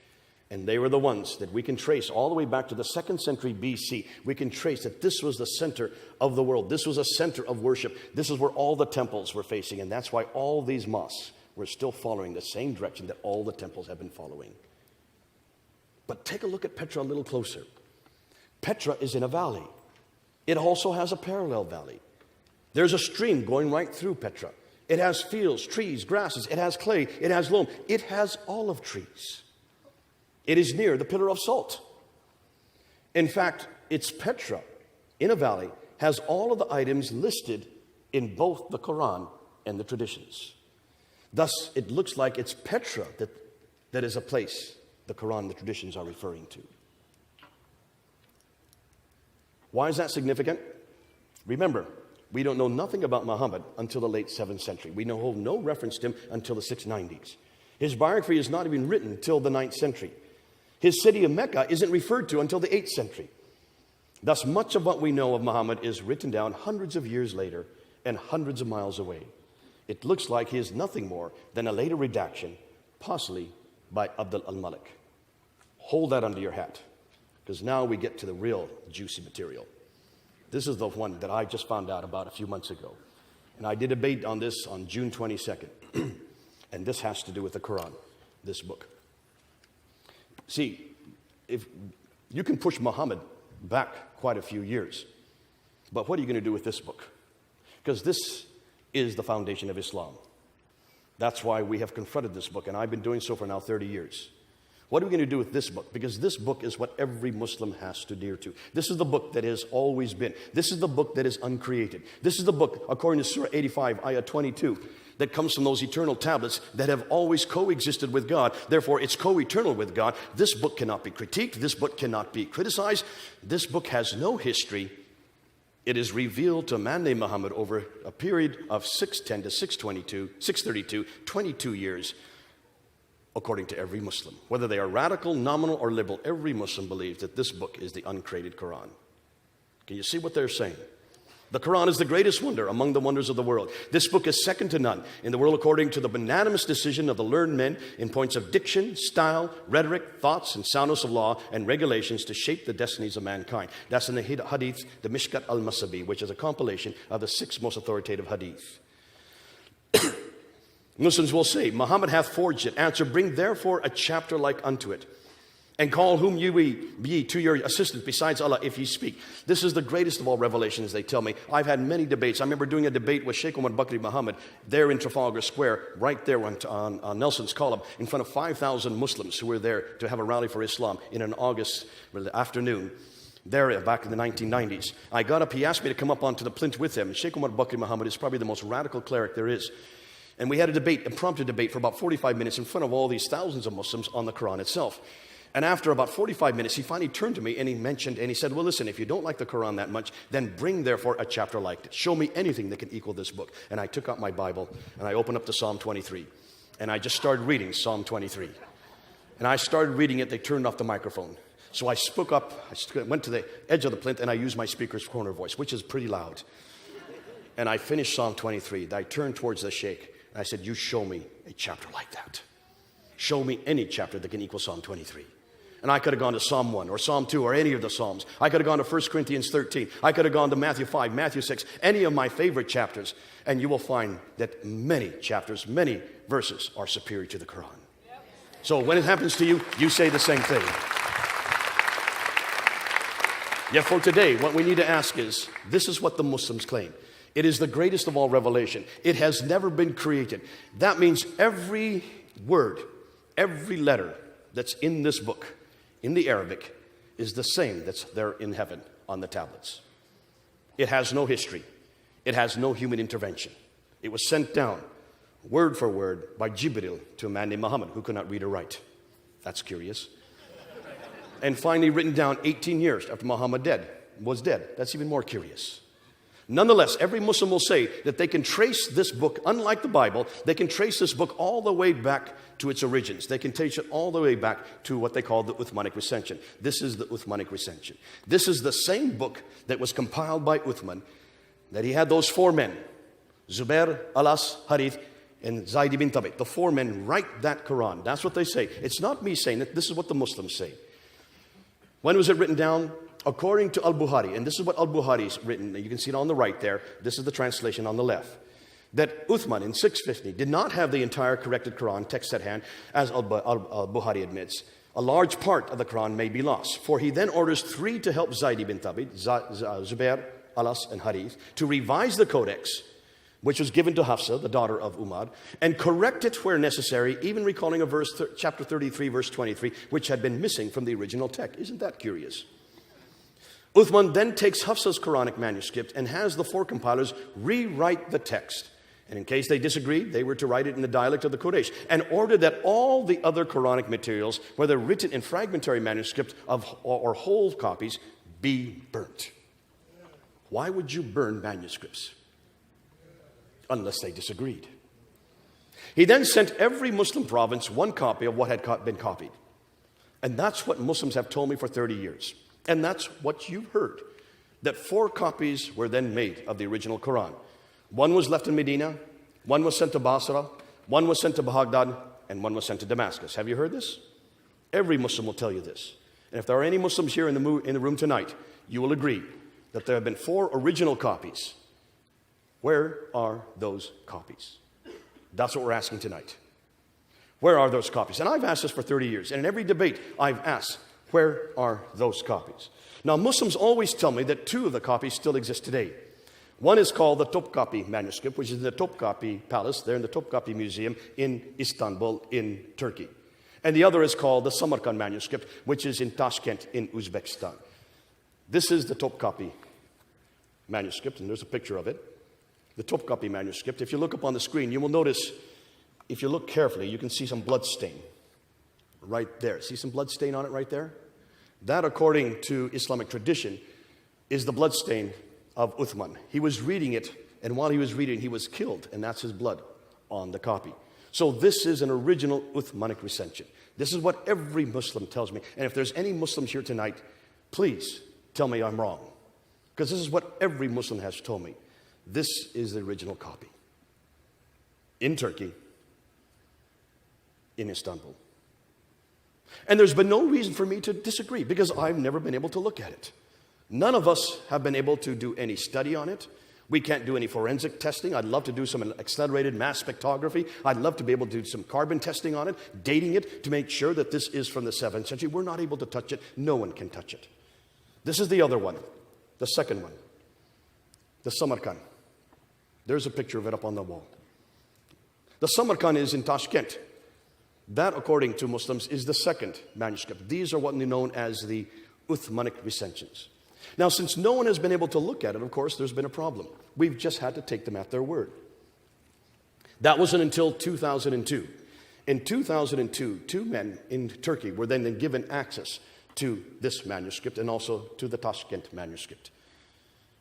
And they were the ones that we can trace all the way back to the 2nd century BC. We can trace that this was the center of the world. This was a center of worship. This is where all the temples were facing. And that's why all these mosques were still following the same direction that all the temples have been following. But take a look at Petra a little closer. Petra is in a valley. It also has a parallel valley. There's a stream going right through Petra. It has fields, trees, grasses. It has clay. It has loam. It has olive trees. It is near the pillar of salt. In fact, it's Petra in a valley, has all of the items listed in both the Quran and the traditions. Thus, it looks like it's Petra that is a place the Quran and the traditions are referring to. Why is that significant? Remember, we don't know nothing about Muhammad until the late 7th century. We know no reference to him until the 690s. His biography is not even written until the 9th century. His city of Mecca isn't referred to until the 8th century. Thus, much of what we know of Muhammad is written down hundreds of years later and hundreds of miles away. It looks like he is nothing more than a later redaction, possibly by Abdul al-Malik. Hold that under your hat, because now we get to the real juicy material. This is the one that I just found out about a few months ago. And I did a debate on this on June 22nd. And this has to do with the Quran, this book. See, if you can push Muhammad back quite a few years. But what are you going to do with this book? Because this is the foundation of Islam. That's why we have confronted this book, and I've been doing so for now 30 years. What are we going to do with this book? Because this book is what every Muslim has to adhere to. This is the book that has always been. This is the book that is uncreated. This is the book, according to Surah 85, Ayah 22, that comes from those eternal tablets that have always coexisted with God. Therefore, it's co-eternal with God. This book cannot be critiqued. This book cannot be criticized. This book has no history. It is revealed to a man named Muhammad over a period of 610 to 632, 22 years, according to every Muslim. Whether they are radical, nominal, or liberal, every Muslim believes that this book is the uncreated Quran. Can you see what they're saying? The Quran is the greatest wonder among the wonders of the world. This book is second to none in the world according to the unanimous decision of the learned men in points of diction, style, rhetoric, thoughts, and soundness of law and regulations to shape the destinies of mankind. That's in the Hadith, the Mishkat al-Masabi, which is a compilation of the 6 most authoritative Hadith. Muslims will say, Muhammad hath forged it. Answer, bring therefore a chapter like unto it. And call whom ye be to your assistance besides Allah if ye speak. This is the greatest of all revelations, they tell me. I've had many debates. I remember doing a debate with Sheikh Umar Bakri Muhammad there in Trafalgar Square, right there on Nelson's column, in front of 5,000 Muslims who were there to have a rally for Islam in an August afternoon. There, back in the 1990s. I got up, he asked me to come up onto the plinth with him. Sheikh Umar Bakri Muhammad is probably the most radical cleric there is. And we had a debate, impromptu debate for about 45 minutes in front of all these thousands of Muslims on the Quran itself. And after about 45 minutes, he finally turned to me and he said, well, listen, if you don't like the Quran that much, then bring therefore a chapter like it. Show me anything that can equal this book. And I took out my Bible and I opened up to Psalm 23. And I just started reading Psalm 23. And I started reading it, they turned off the microphone. So I spoke up, I went to the edge of the plinth and I used my speaker's corner voice, which is pretty loud. And I finished Psalm 23. I turned towards the sheikh and I said, you show me a chapter like that. Show me any chapter that can equal Psalm 23. And I could have gone to Psalm 1 or Psalm 2 or any of the Psalms. I could have gone to 1 Corinthians 13. I could have gone to Matthew 5, Matthew 6, any of my favorite chapters. And you will find that many chapters, many verses are superior to the Quran. So when it happens to you, you say the same thing. Yet for today, what we need to ask is, this is what the Muslims claim. It is the greatest of all revelation. It has never been created. That means every word, every letter that's in this book, in the Arabic, is the same that's there in heaven on the tablets. It has no history. It has no human intervention. It was sent down, word for word, by Jibril to a man named Muhammad who could not read or write. That's curious. And finally written down 18 years after Muhammad was dead. That's even more curious. Nonetheless, every Muslim will say that they can trace this book, unlike the Bible, they can trace this book all the way back to its origins. They can trace it all the way back to what they call the Uthmanic recension. This is the Uthmanic recension. This is the same book that was compiled by Uthman, that he had those 4 men, Zubair, Alas, Harith, and Zayd ibn Thabit. The 4 men write that Quran. That's what they say. It's not me saying it. This is what the Muslims say. When was it written down? According to Al-Bukhari, and this is what Al-Bukhari's written, you can see it on the right there, this is the translation on the left, that Uthman in 650 did not have the entire corrected Quran text at hand, as Al-Bukhari admits. A large part of the Quran may be lost, for he then orders 3 to help Zayd ibn Thabit, Zubair, Alas, and Harith, to revise the codex, which was given to Hafsa, the daughter of Umar, and correct it where necessary, even recalling a verse, chapter 33, verse 23, which had been missing from the original text. Isn't that curious? Uthman then takes Hafsa's Quranic manuscript and has the 4 compilers rewrite the text. And in case they disagreed, they were to write it in the dialect of the Quraysh and order that all the other Quranic materials, whether written in fragmentary manuscripts or whole copies, be burnt. Why would you burn manuscripts? Unless they disagreed. He then sent every Muslim province 1 copy of what had been copied. And that's what Muslims have told me for 30 years. And that's what you've heard, that 4 copies were then made of the original Quran. 1 was left in Medina, 1 was sent to Basra, 1 was sent to Baghdad, and 1 was sent to Damascus. Have you heard this? Every Muslim will tell you this. And if there are any Muslims here in the room tonight, you will agree that there have been 4 original copies. Where are those copies? That's what we're asking tonight. Where are those copies? And I've asked this for 30 years. And in every debate, I've asked, Where are those copies? Now, Muslims always tell me that two of the copies still exist today. One is called the Topkapi manuscript, which is in the Topkapi Palace, there in the Topkapi Museum in Istanbul, in Turkey. And the other is called the Samarkand manuscript, which is in Tashkent, in Uzbekistan. This is the Topkapi manuscript, and there's a picture of it. The Topkapi manuscript. If you look up on the screen, you will notice, if you look carefully, you can see some blood stain right there. See some blood stain on it right there? That, according to Islamic tradition, is the blood stain of Uthman. He was reading it, and while he was reading, he was killed, and that's his blood on the copy. So this is an original Uthmanic recension. This is what every Muslim tells me. And if there's any Muslims here tonight, please tell me I'm wrong. Because this is what every Muslim has told me. This is the original copy. In Turkey, in Istanbul. And there's been no reason for me to disagree, because I've never been able to look at it. None of us have been able to do any study on it. We can't do any forensic testing. I'd love to do some accelerated mass spectrography. I'd love to be able to do some carbon testing on it, dating it to make sure that this is from the 7th century. We're not able to touch it. No one can touch it. This is the other one, the second one, the Samarkand. There's a picture of it up on the wall. The Samarkand is in Tashkent. That, according to Muslims, is the second manuscript. These are what are known as the Uthmanic recensions. Now, since no one has been able to look at it, of course, there's been a problem. We've just had to take them at their word. That wasn't until 2002. In 2002, two men in Turkey were then given access to this manuscript and also to the Tashkent manuscript.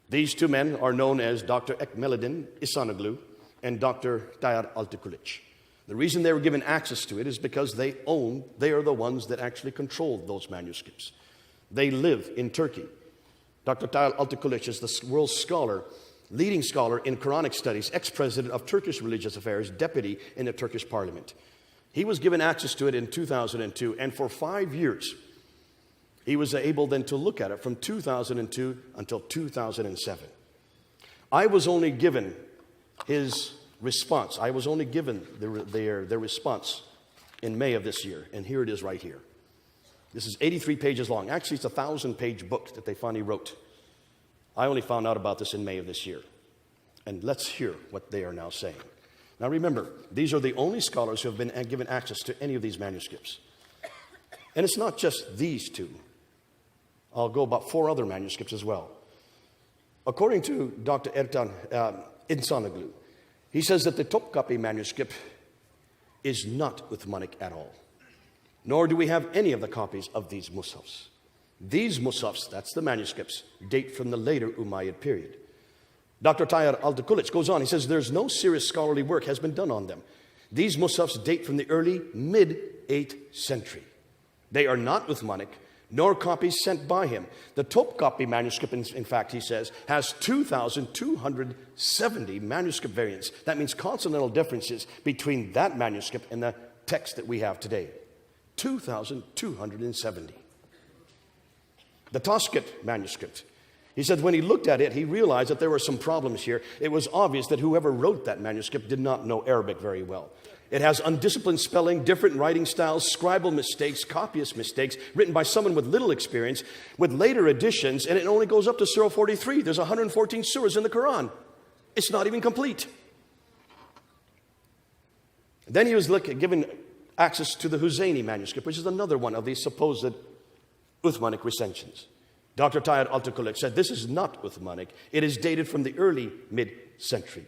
These two men are known as Dr. Ekmeledin Ihsanoglu and Dr. Tayyar Altıkılıç. The reason they were given access to it is because they are the ones that actually control those manuscripts. They live in Turkey. Dr. Tayyar Altıkılıç is the world's scholar, leading scholar in Quranic studies, ex-president of Turkish Religious Affairs, deputy in the Turkish parliament. He was given access to it in 2002, and for 5 years, he was able then to look at it from 2002 until 2007. I was only given his response. I was only given their response in May of this year, and here it is right here. This is 83 pages long. Actually, it's a 1,000-page book that they finally wrote. I only found out about this in May of this year. And let's hear what they are now saying. Now remember, these are the only scholars who have been given access to any of these manuscripts. And it's not just these two. I'll go about 4 other manuscripts as well. According to Dr. Ertan Ihsanoglu, he says that the Topkapi manuscript is not Uthmanic at all. Nor do we have any of the copies of these mushafs. These mushafs, that's the manuscripts, date from the later Umayyad period. Dr. Tayyar Altıkılıç goes on. He says there's no serious scholarly work has been done on them. These mushafs date from the early mid-8th century. They are not Uthmanic, nor copies sent by him. The Topkapi manuscript, in fact, he says, has 2,270 manuscript variants. That means consonantal differences between that manuscript and the text that we have today. 2,270. The Tashkent manuscript. He said when he looked at it, he realized that there were some problems here. It was obvious that whoever wrote that manuscript did not know Arabic very well. It has undisciplined spelling, different writing styles, scribal mistakes, copyist mistakes, written by someone with little experience, with later additions, and it only goes up to Surah 43. There's 114 surahs in the Quran. It's not even complete. Then he was given access to the Husseini manuscript, which is another one of these supposed Uthmanic recensions. Dr. Tayyar Altıkılıç said this is not Uthmanic. It is dated from the early mid-century.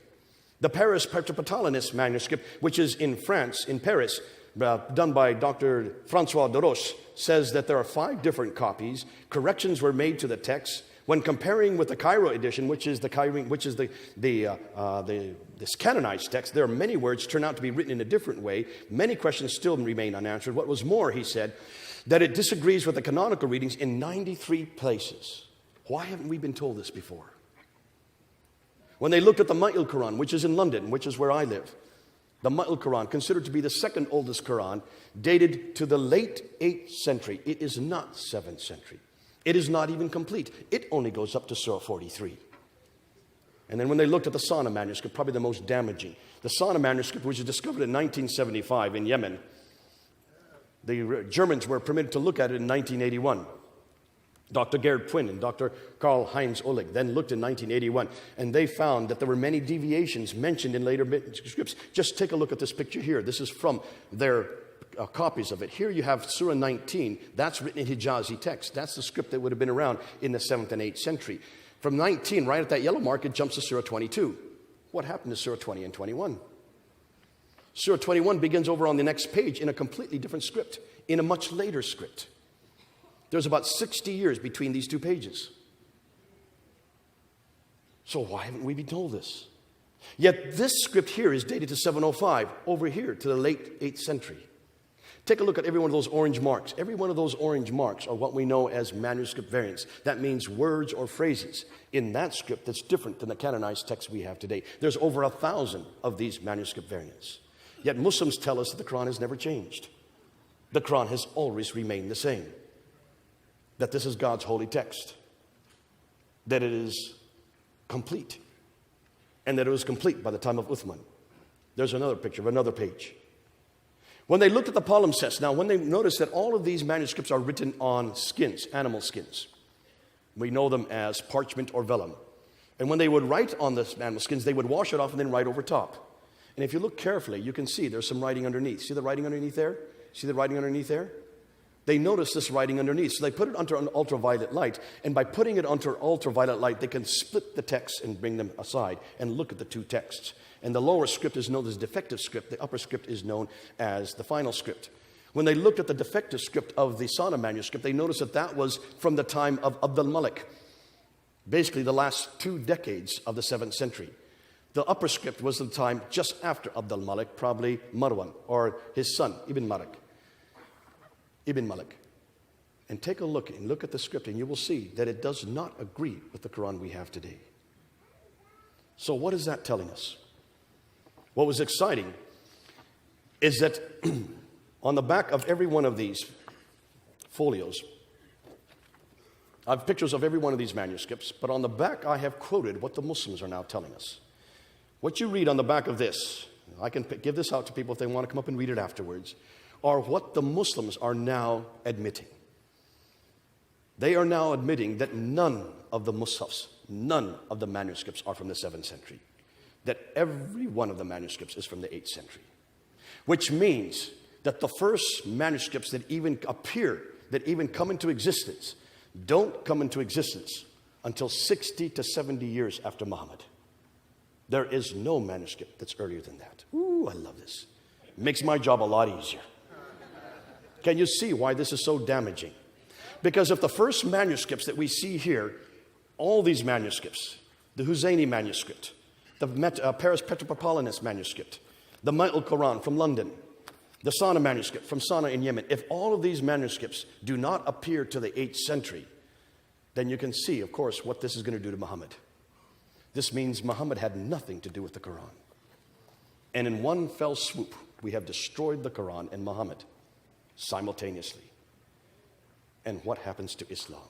The Paris Petropolitanist manuscript, which is in France, in Paris, done by Dr. François de Roche, says that there are 5 different copies. Corrections were made to the text. When comparing with the Cairo edition, which is this canonized text, there are many words turn out to be written in a different way. Many questions still remain unanswered. What was more, he said, that it disagrees with the canonical readings in 93 places. Why haven't we been told this before? When they looked at the Ma'il Quran, which is in London, which is where I live, the Ma'il Quran, considered to be the second oldest Quran, dated to the late 8th century. It is not 7th century. It is not even complete. It only goes up to Surah 43. And then when they looked at the Sana manuscript, probably the most damaging, the Sana manuscript, which was discovered in 1975 in Yemen, The Germans were permitted to look at it in 1981. Dr. Gerd Quinn and Dr. Karl-Heinz Oleg then looked in 1981, and they found that there were many deviations mentioned in later manuscripts. Just take a look at this picture here. This is from their copies of it. Here you have Surah 19. That's written in Hijazi text. That's the script that would have been around in the 7th and 8th century. From 19, right at that yellow mark, it jumps to Surah 22. What happened to Surah 20 and 21? Surah 21 begins over on the next page in a completely different script, in a much later script. There's about 60 years between these two pages. So why haven't we been told this? Yet this script here is dated to 705, over here to the late 8th century. Take a look at every one of those orange marks. Every one of those orange marks are what we know as manuscript variants. That means words or phrases in that script that's different than the canonized text we have today. There's over 1,000 of these manuscript variants. Yet Muslims tell us that the Quran has never changed. The Quran has always remained the same. That this is God's holy text. That it is complete. And that it was complete by the time of Uthman. There's another picture of another page. When they looked at the palimpsest, now when they noticed that all of these manuscripts are written on skins, animal skins. We know them as parchment or vellum. And when they would write on the animal skins, they would wash it off and then write over top. And if you look carefully, you can see there's some writing underneath. See the writing underneath there? See the writing underneath there? They notice this writing underneath, so they put it under an ultraviolet light, and by putting it under ultraviolet light, they can split the text and bring them aside and look at the two texts. And the lower script is known as defective script. The upper script is known as the final script. When they looked at the defective script of the Sana manuscript, they noticed that that was from the time of Abd al-Malik, basically the last 2 decades of the 7th century. The upper script was the time just after Abd al-Malik, probably Marwan, or his son, Ibn Malik. And take a look and look at the script, and you will see that it does not agree with the Quran we have today. So what is that telling us? What was exciting is that on the back of every one of these folios, I have pictures of every one of these manuscripts, but on the back I have quoted what the Muslims are now telling us. What you read on the back of this, I can give this out to people if they want to come up and read it afterwards, are what the Muslims are now admitting. They are now admitting that none of the mushafs, none of the manuscripts are from the 7th century. That every one of the manuscripts is from the 8th century. Which means that the first manuscripts that even appear, that even come into existence, don't come into existence until 60 to 70 years after Muhammad. There is no manuscript that's earlier than that. Ooh, I love this. It makes my job a lot easier. Can you see why this is so damaging? Because if the first manuscripts that we see here, all these manuscripts, the Huzayni manuscript, the Paris Petropolitanus manuscript, the Ma'il Quran from London, the Sana manuscript from Sana in Yemen, if all of these manuscripts do not appear to the 8th century, then you can see, of course, what this is going to do to Muhammad. This means Muhammad had nothing to do with the Quran. And in one fell swoop, we have destroyed the Quran and Muhammad simultaneously. And what happens to Islam?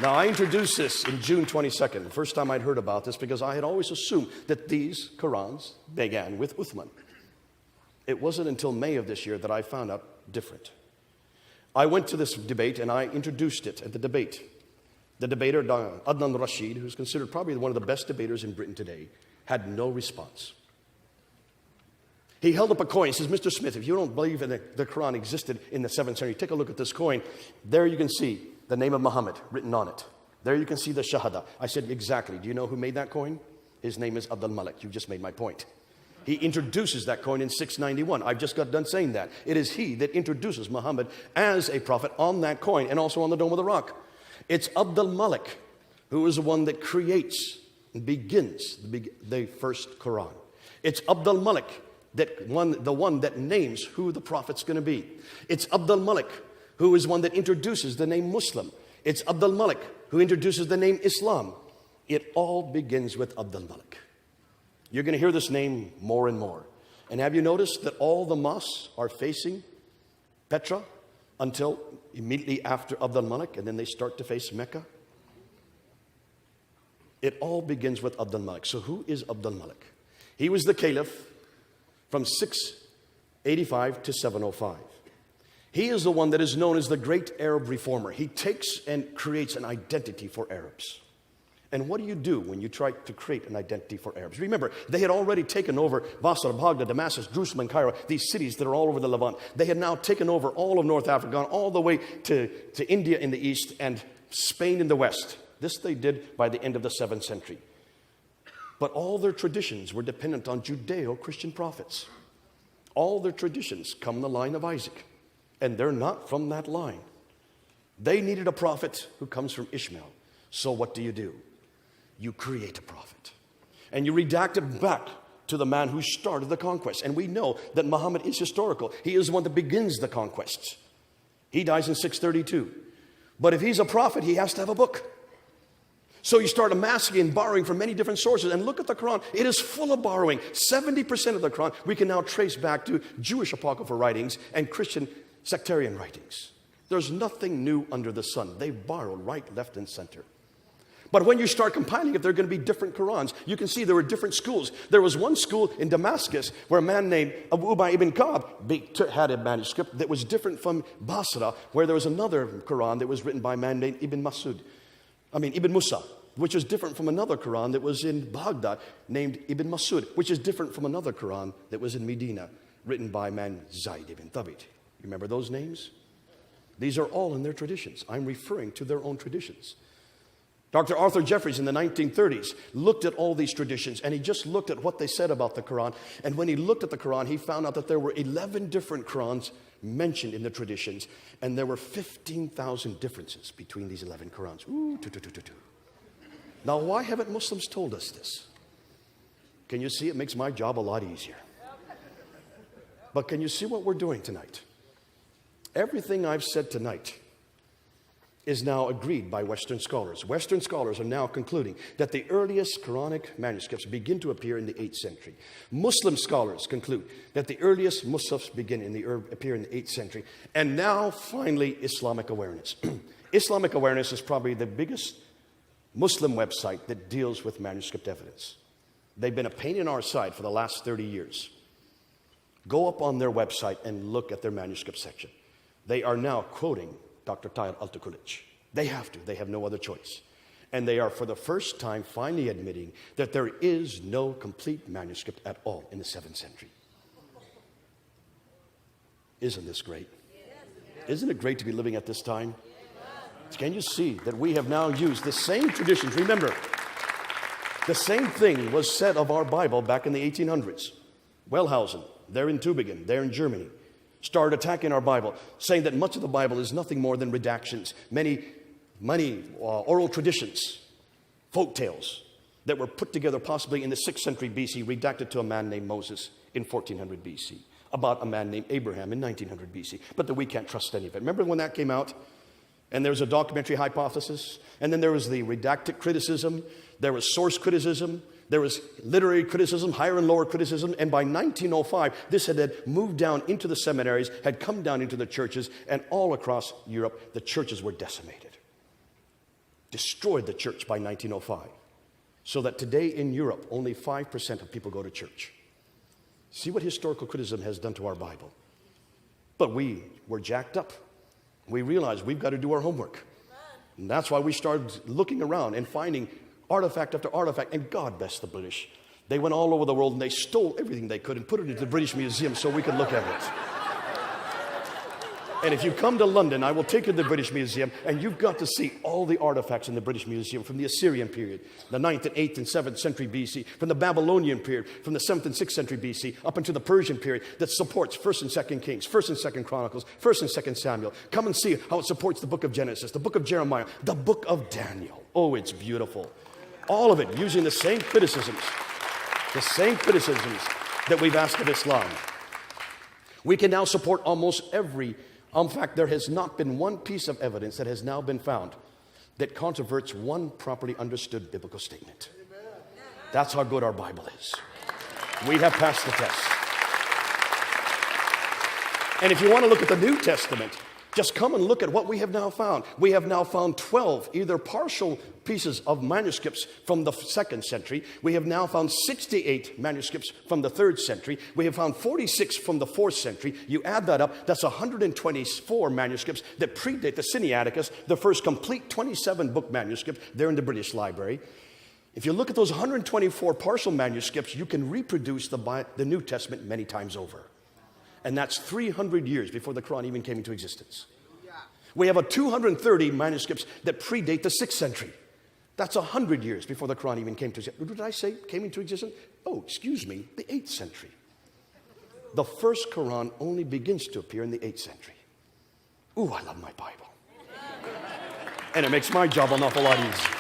Now, I introduced this in June 22nd, the first time I'd heard about this, because I had always assumed that these Qurans began with Uthman. It wasn't until May of this year that I found out different. I went to this debate and I introduced it at the debate. The debater, Adnan Rashid, who's considered probably one of the best debaters in Britain today, had no response. He held up a coin. He says, Mr. Smith, if you don't believe that the Quran existed in the 7th century, take a look at this coin. There you can see the name of Muhammad written on it. There you can see the Shahada. I said, exactly. Do you know who made that coin? His name is Abd al-Malik. You just made my point. He introduces that coin in 691. I've just got done saying that. It is he that introduces Muhammad as a prophet on that coin and also on the Dome of the Rock. It's Abd al-Malik who is the one that creates and begins the first Quran. It's Abd al-Malik, the one that names who the prophet's going to be. It's Abd al-Malik who is one that introduces the name Muslim. It's Abd al-Malik who introduces the name Islam. It all begins with Abd al-Malik. You're going to hear this name more and more. And have you noticed that all the mosques are facing Petra until immediately after Abd al-Malik, and then they start to face Mecca? It all begins with Abd al-Malik. So who is Abd al-Malik? He was the caliph from 685 to 705. He is the one that is known as the great Arab reformer. He takes and creates an identity for Arabs. And what do you do when you try to create an identity for Arabs? Remember, they had already taken over Basra, Baghdad, Damascus, Jerusalem, and Cairo, these cities that are all over the Levant. They had now taken over all of North Africa, gone all the way to India in the east and Spain in the west. This they did by the end of the 7th century. But all their traditions were dependent on Judeo-Christian prophets. All their traditions come in the line of Isaac. And they're not from that line. They needed a prophet who comes from Ishmael. So what do? You create a prophet. And you redact it back to the man who started the conquest. And we know that Muhammad is historical. He is the one that begins the conquests. He dies in 632. But if he's a prophet, he has to have a book. So you start amassing and borrowing from many different sources. And look at the Quran. It is full of borrowing. 70% of the Quran we can now trace back to Jewish apocryphal writings and Christian sectarian writings. There's nothing new under the sun. They borrowed right, left, and center. But when you start compiling it, there are going to be different Qurans. You can see there were different schools. There was one school in Damascus where a man named Abu Ubay ibn Ka'b had a manuscript that was different from Basra, where there was another Quran that was written by a man named Ibn Musa, which is different from another Quran that was in Baghdad named Ibn Masud, which is different from another Quran that was in Medina, written by a man Zayd ibn Thabit. You remember those names? These are all in their traditions. I'm referring to their own traditions. Dr. Arthur Jeffries in the 1930s looked at all these traditions, and he just looked at what they said about the Quran. And when he looked at the Quran, he found out that there were 11 different Qurans mentioned in the traditions, and there were 15,000 differences between these 11 Qurans. Now, why haven't Muslims told us this? Can you see? It makes my job a lot easier. But can you see what we're doing tonight? Everything I've said tonight is now agreed by Western scholars. Western scholars are now concluding that the earliest Quranic manuscripts begin to appear in the 8th century. Muslim scholars conclude that the earliest Muslims appear in the 8th century. And now, finally, Islamic Awareness. Islamic Awareness is probably the biggest Muslim website that deals with manuscript evidence. They've been a pain in our side for the last 30 years. Go up on their website and look at their manuscript section. They are now quoting Dr. Tahir Altukulich. They have to. They have no other choice. And they are, for the first time, finally admitting that there is no complete manuscript at all in the 7th century. Isn't this great? Isn't it great to be living at this time? Can you see that we have now used the same traditions? Remember, the same thing was said of our Bible back in the 1800s. Wellhausen, there in Tübingen, there in Germany, started attacking our Bible, saying that much of the Bible is nothing more than redactions, many oral traditions, folk tales that were put together possibly in the 6th century BC, redacted to a man named Moses in 1400 BC, about a man named Abraham in 1900 BC, but that we can't trust any of it. Remember when that came out? And there was a documentary hypothesis, and then there was the redacted criticism, there was source criticism, there was literary criticism, higher and lower criticism, and by 1905, this had moved down into the seminaries, had come down into the churches, and all across Europe, the churches were decimated. Destroyed the church by 1905. So that today in Europe, only 5% of people go to church. See what historical criticism has done to our Bible. But we were jacked up. We realized we've got to do our homework. And that's why we started looking around and finding artifact after artifact. And God bless the British. They went all over the world and they stole everything they could and put it into the British Museum so we could look at it. And if you come to London, I will take you to the British Museum, and you've got to see all the artifacts in the British Museum from the Assyrian period, the 9th and 8th and 7th century BC, from the Babylonian period, from the 7th and 6th century BC, up into the Persian period that supports 1st and 2nd Kings, 1st and 2nd Chronicles, 1st and 2nd Samuel. Come and see how it supports the book of Genesis, the book of Jeremiah, the book of Daniel. Oh, it's beautiful. All of it using the same criticisms that we've asked of Islam. We can now support almost every. In fact, there has not been one piece of evidence that has now been found that controverts one properly understood biblical statement. That's how good our Bible is. We have passed the test. And if you want to look at the New Testament, Just come and look at what we have now found. We have now found 12 either partial pieces of manuscripts from the 2nd century. We have now found 68 manuscripts from the 3rd century. We have found 46 from the 4th century. You add that up, that's 124 manuscripts that predate the Sinaiticus, the first complete 27-book manuscript there in the British Library. If you look at those 124 partial manuscripts, you can reproduce the New Testament many times over. And that's 300 years before the Quran even came into existence. We have 230 manuscripts that predate the 6th century. That's 100 years before the Quran even came to existence. What did I say came into existence? Oh, excuse me, the 8th century. The first Quran only begins to appear in the 8th century. Ooh, I love my Bible. And it makes my job an awful lot easier.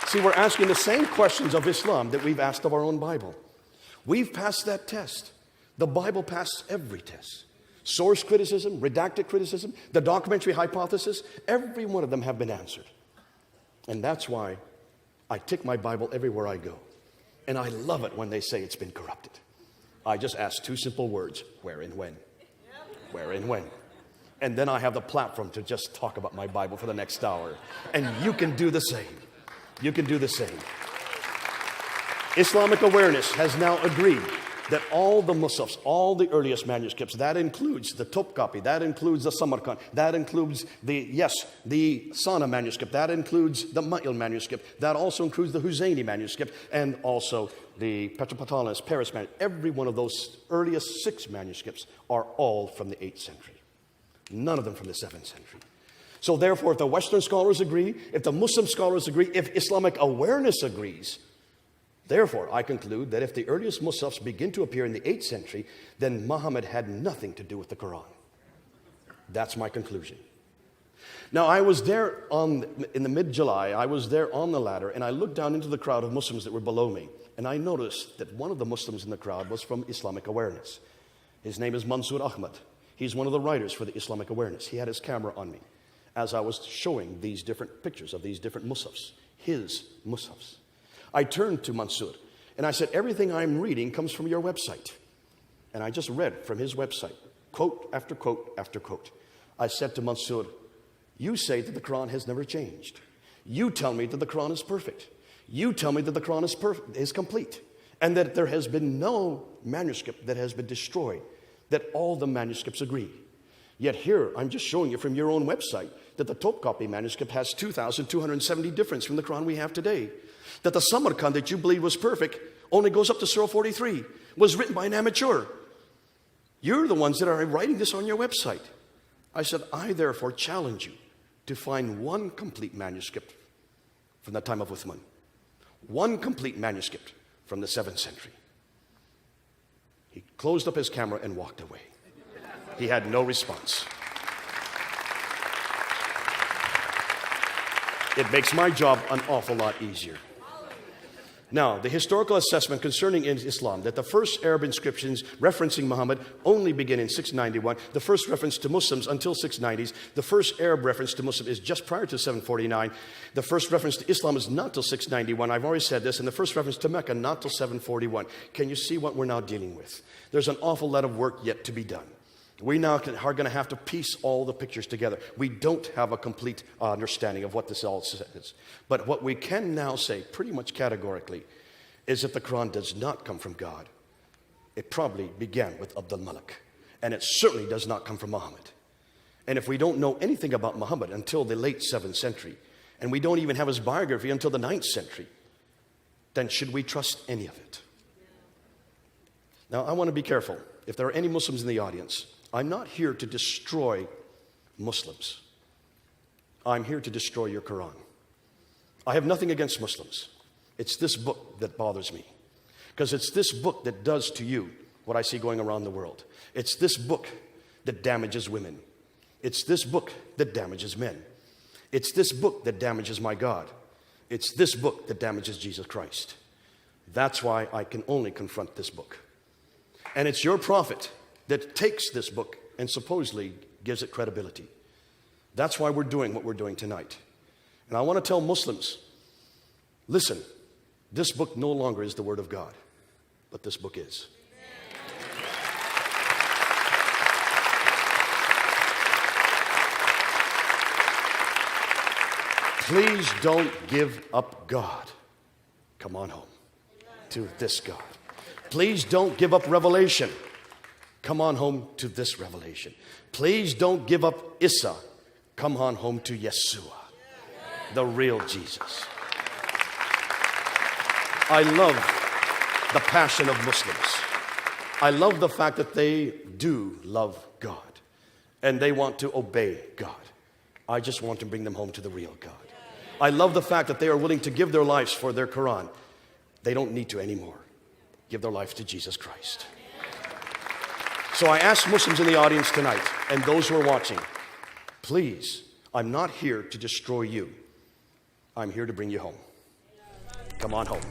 See, we're asking the same questions of Islam that we've asked of our own Bible. We've passed that test. The Bible passed every test. Source criticism, redacted criticism, the documentary hypothesis, every one of them have been answered. And that's why I take my Bible everywhere I go. And I love it when they say it's been corrupted. I just ask 2 simple words, where and when? Where and when? And then I have the platform to just talk about my Bible for the next hour. And you can do the same. You can do the same. Islamic Awareness has now agreed that all the Musafs, all the earliest manuscripts, that includes the Topkapi, that includes the Samarkand, that includes the Sana manuscript, that includes the Ma'il manuscript, that also includes the Huzayni manuscript, and also the Petropatalus, Paris manuscript. Every one of those earliest 6 manuscripts are all from the 8th century. None of them from the 7th century. So therefore, if the Western scholars agree, if the Muslim scholars agree, if Islamic Awareness agrees, therefore, I conclude that if the earliest Musafs begin to appear in the 8th century, then Muhammad had nothing to do with the Quran. That's my conclusion. Now, I was there in the mid-July, I was there on the ladder, and I looked down into the crowd of Muslims that were below me, and I noticed that one of the Muslims in the crowd was from Islamic Awareness. His name is Mansour Ahmad. He's one of the writers for the Islamic Awareness. He had his camera on me as I was showing these different pictures of these different Musafs, his Musafs. I turned to Mansour and I said, everything I'm reading comes from your website. And I just read from his website, quote after quote after quote. I said to Mansour, you say that the Quran has never changed. You tell me that the Quran is perfect. You tell me that the Quran is complete. And that there has been no manuscript that has been destroyed, that all the manuscripts agree. Yet here, I'm just showing you from your own website that the Topkapi manuscript has 2,270 difference from the Quran we have today. That the Samarkand that you believe was perfect only goes up to Surah 43, was written by an amateur. You're the ones that are writing this on your website. I said, I therefore challenge you to find one complete manuscript from the time of Uthman. One complete manuscript from the 7th century. He closed up his camera and walked away. He had no response. It makes my job an awful lot easier. Now, the historical assessment concerning Islam, that the first Arab inscriptions referencing Muhammad only begin in 691. The first reference to Muslims until 690s. The first Arab reference to Muslim is just prior to 749. The first reference to Islam is not till 691. I've already said this. And the first reference to Mecca, not till 741. Can you see what we're now dealing with? There's an awful lot of work yet to be done. We now are going to have to piece all the pictures together. We don't have a complete understanding of what this all says. But what we can now say pretty much categorically is that the Quran does not come from God. It probably began with Abdul Malik. And it certainly does not come from Muhammad. And if we don't know anything about Muhammad until the late 7th century, and we don't even have his biography until the 9th century, then should we trust any of it? Now, I want to be careful. If there are any Muslims in the audience, I'm not here to destroy Muslims. I'm here to destroy your Quran. I have nothing against Muslims. It's this book that bothers me. Because it's this book that does to you what I see going around the world. It's this book that damages women. It's this book that damages men. It's this book that damages my God. It's this book that damages Jesus Christ. That's why I can only confront this book. And it's your prophet that takes this book and supposedly gives it credibility. That's why we're doing what we're doing tonight. And I want to tell Muslims, listen, this book no longer is the Word of God, but this book is. Please don't give up God. Come on home to this God. Please don't give up revelation. Come on home to this revelation. Please don't give up Isa. Come on home to Yeshua, the real Jesus. I love the passion of Muslims. I love the fact that they do love God and they want to obey God. I just want to bring them home to the real God. I love the fact that they are willing to give their lives for their Quran. They don't need to anymore. Give their life to Jesus Christ. So I ask Muslims in the audience tonight and those who are watching, please, I'm not here to destroy you. I'm here to bring you home. Come on home.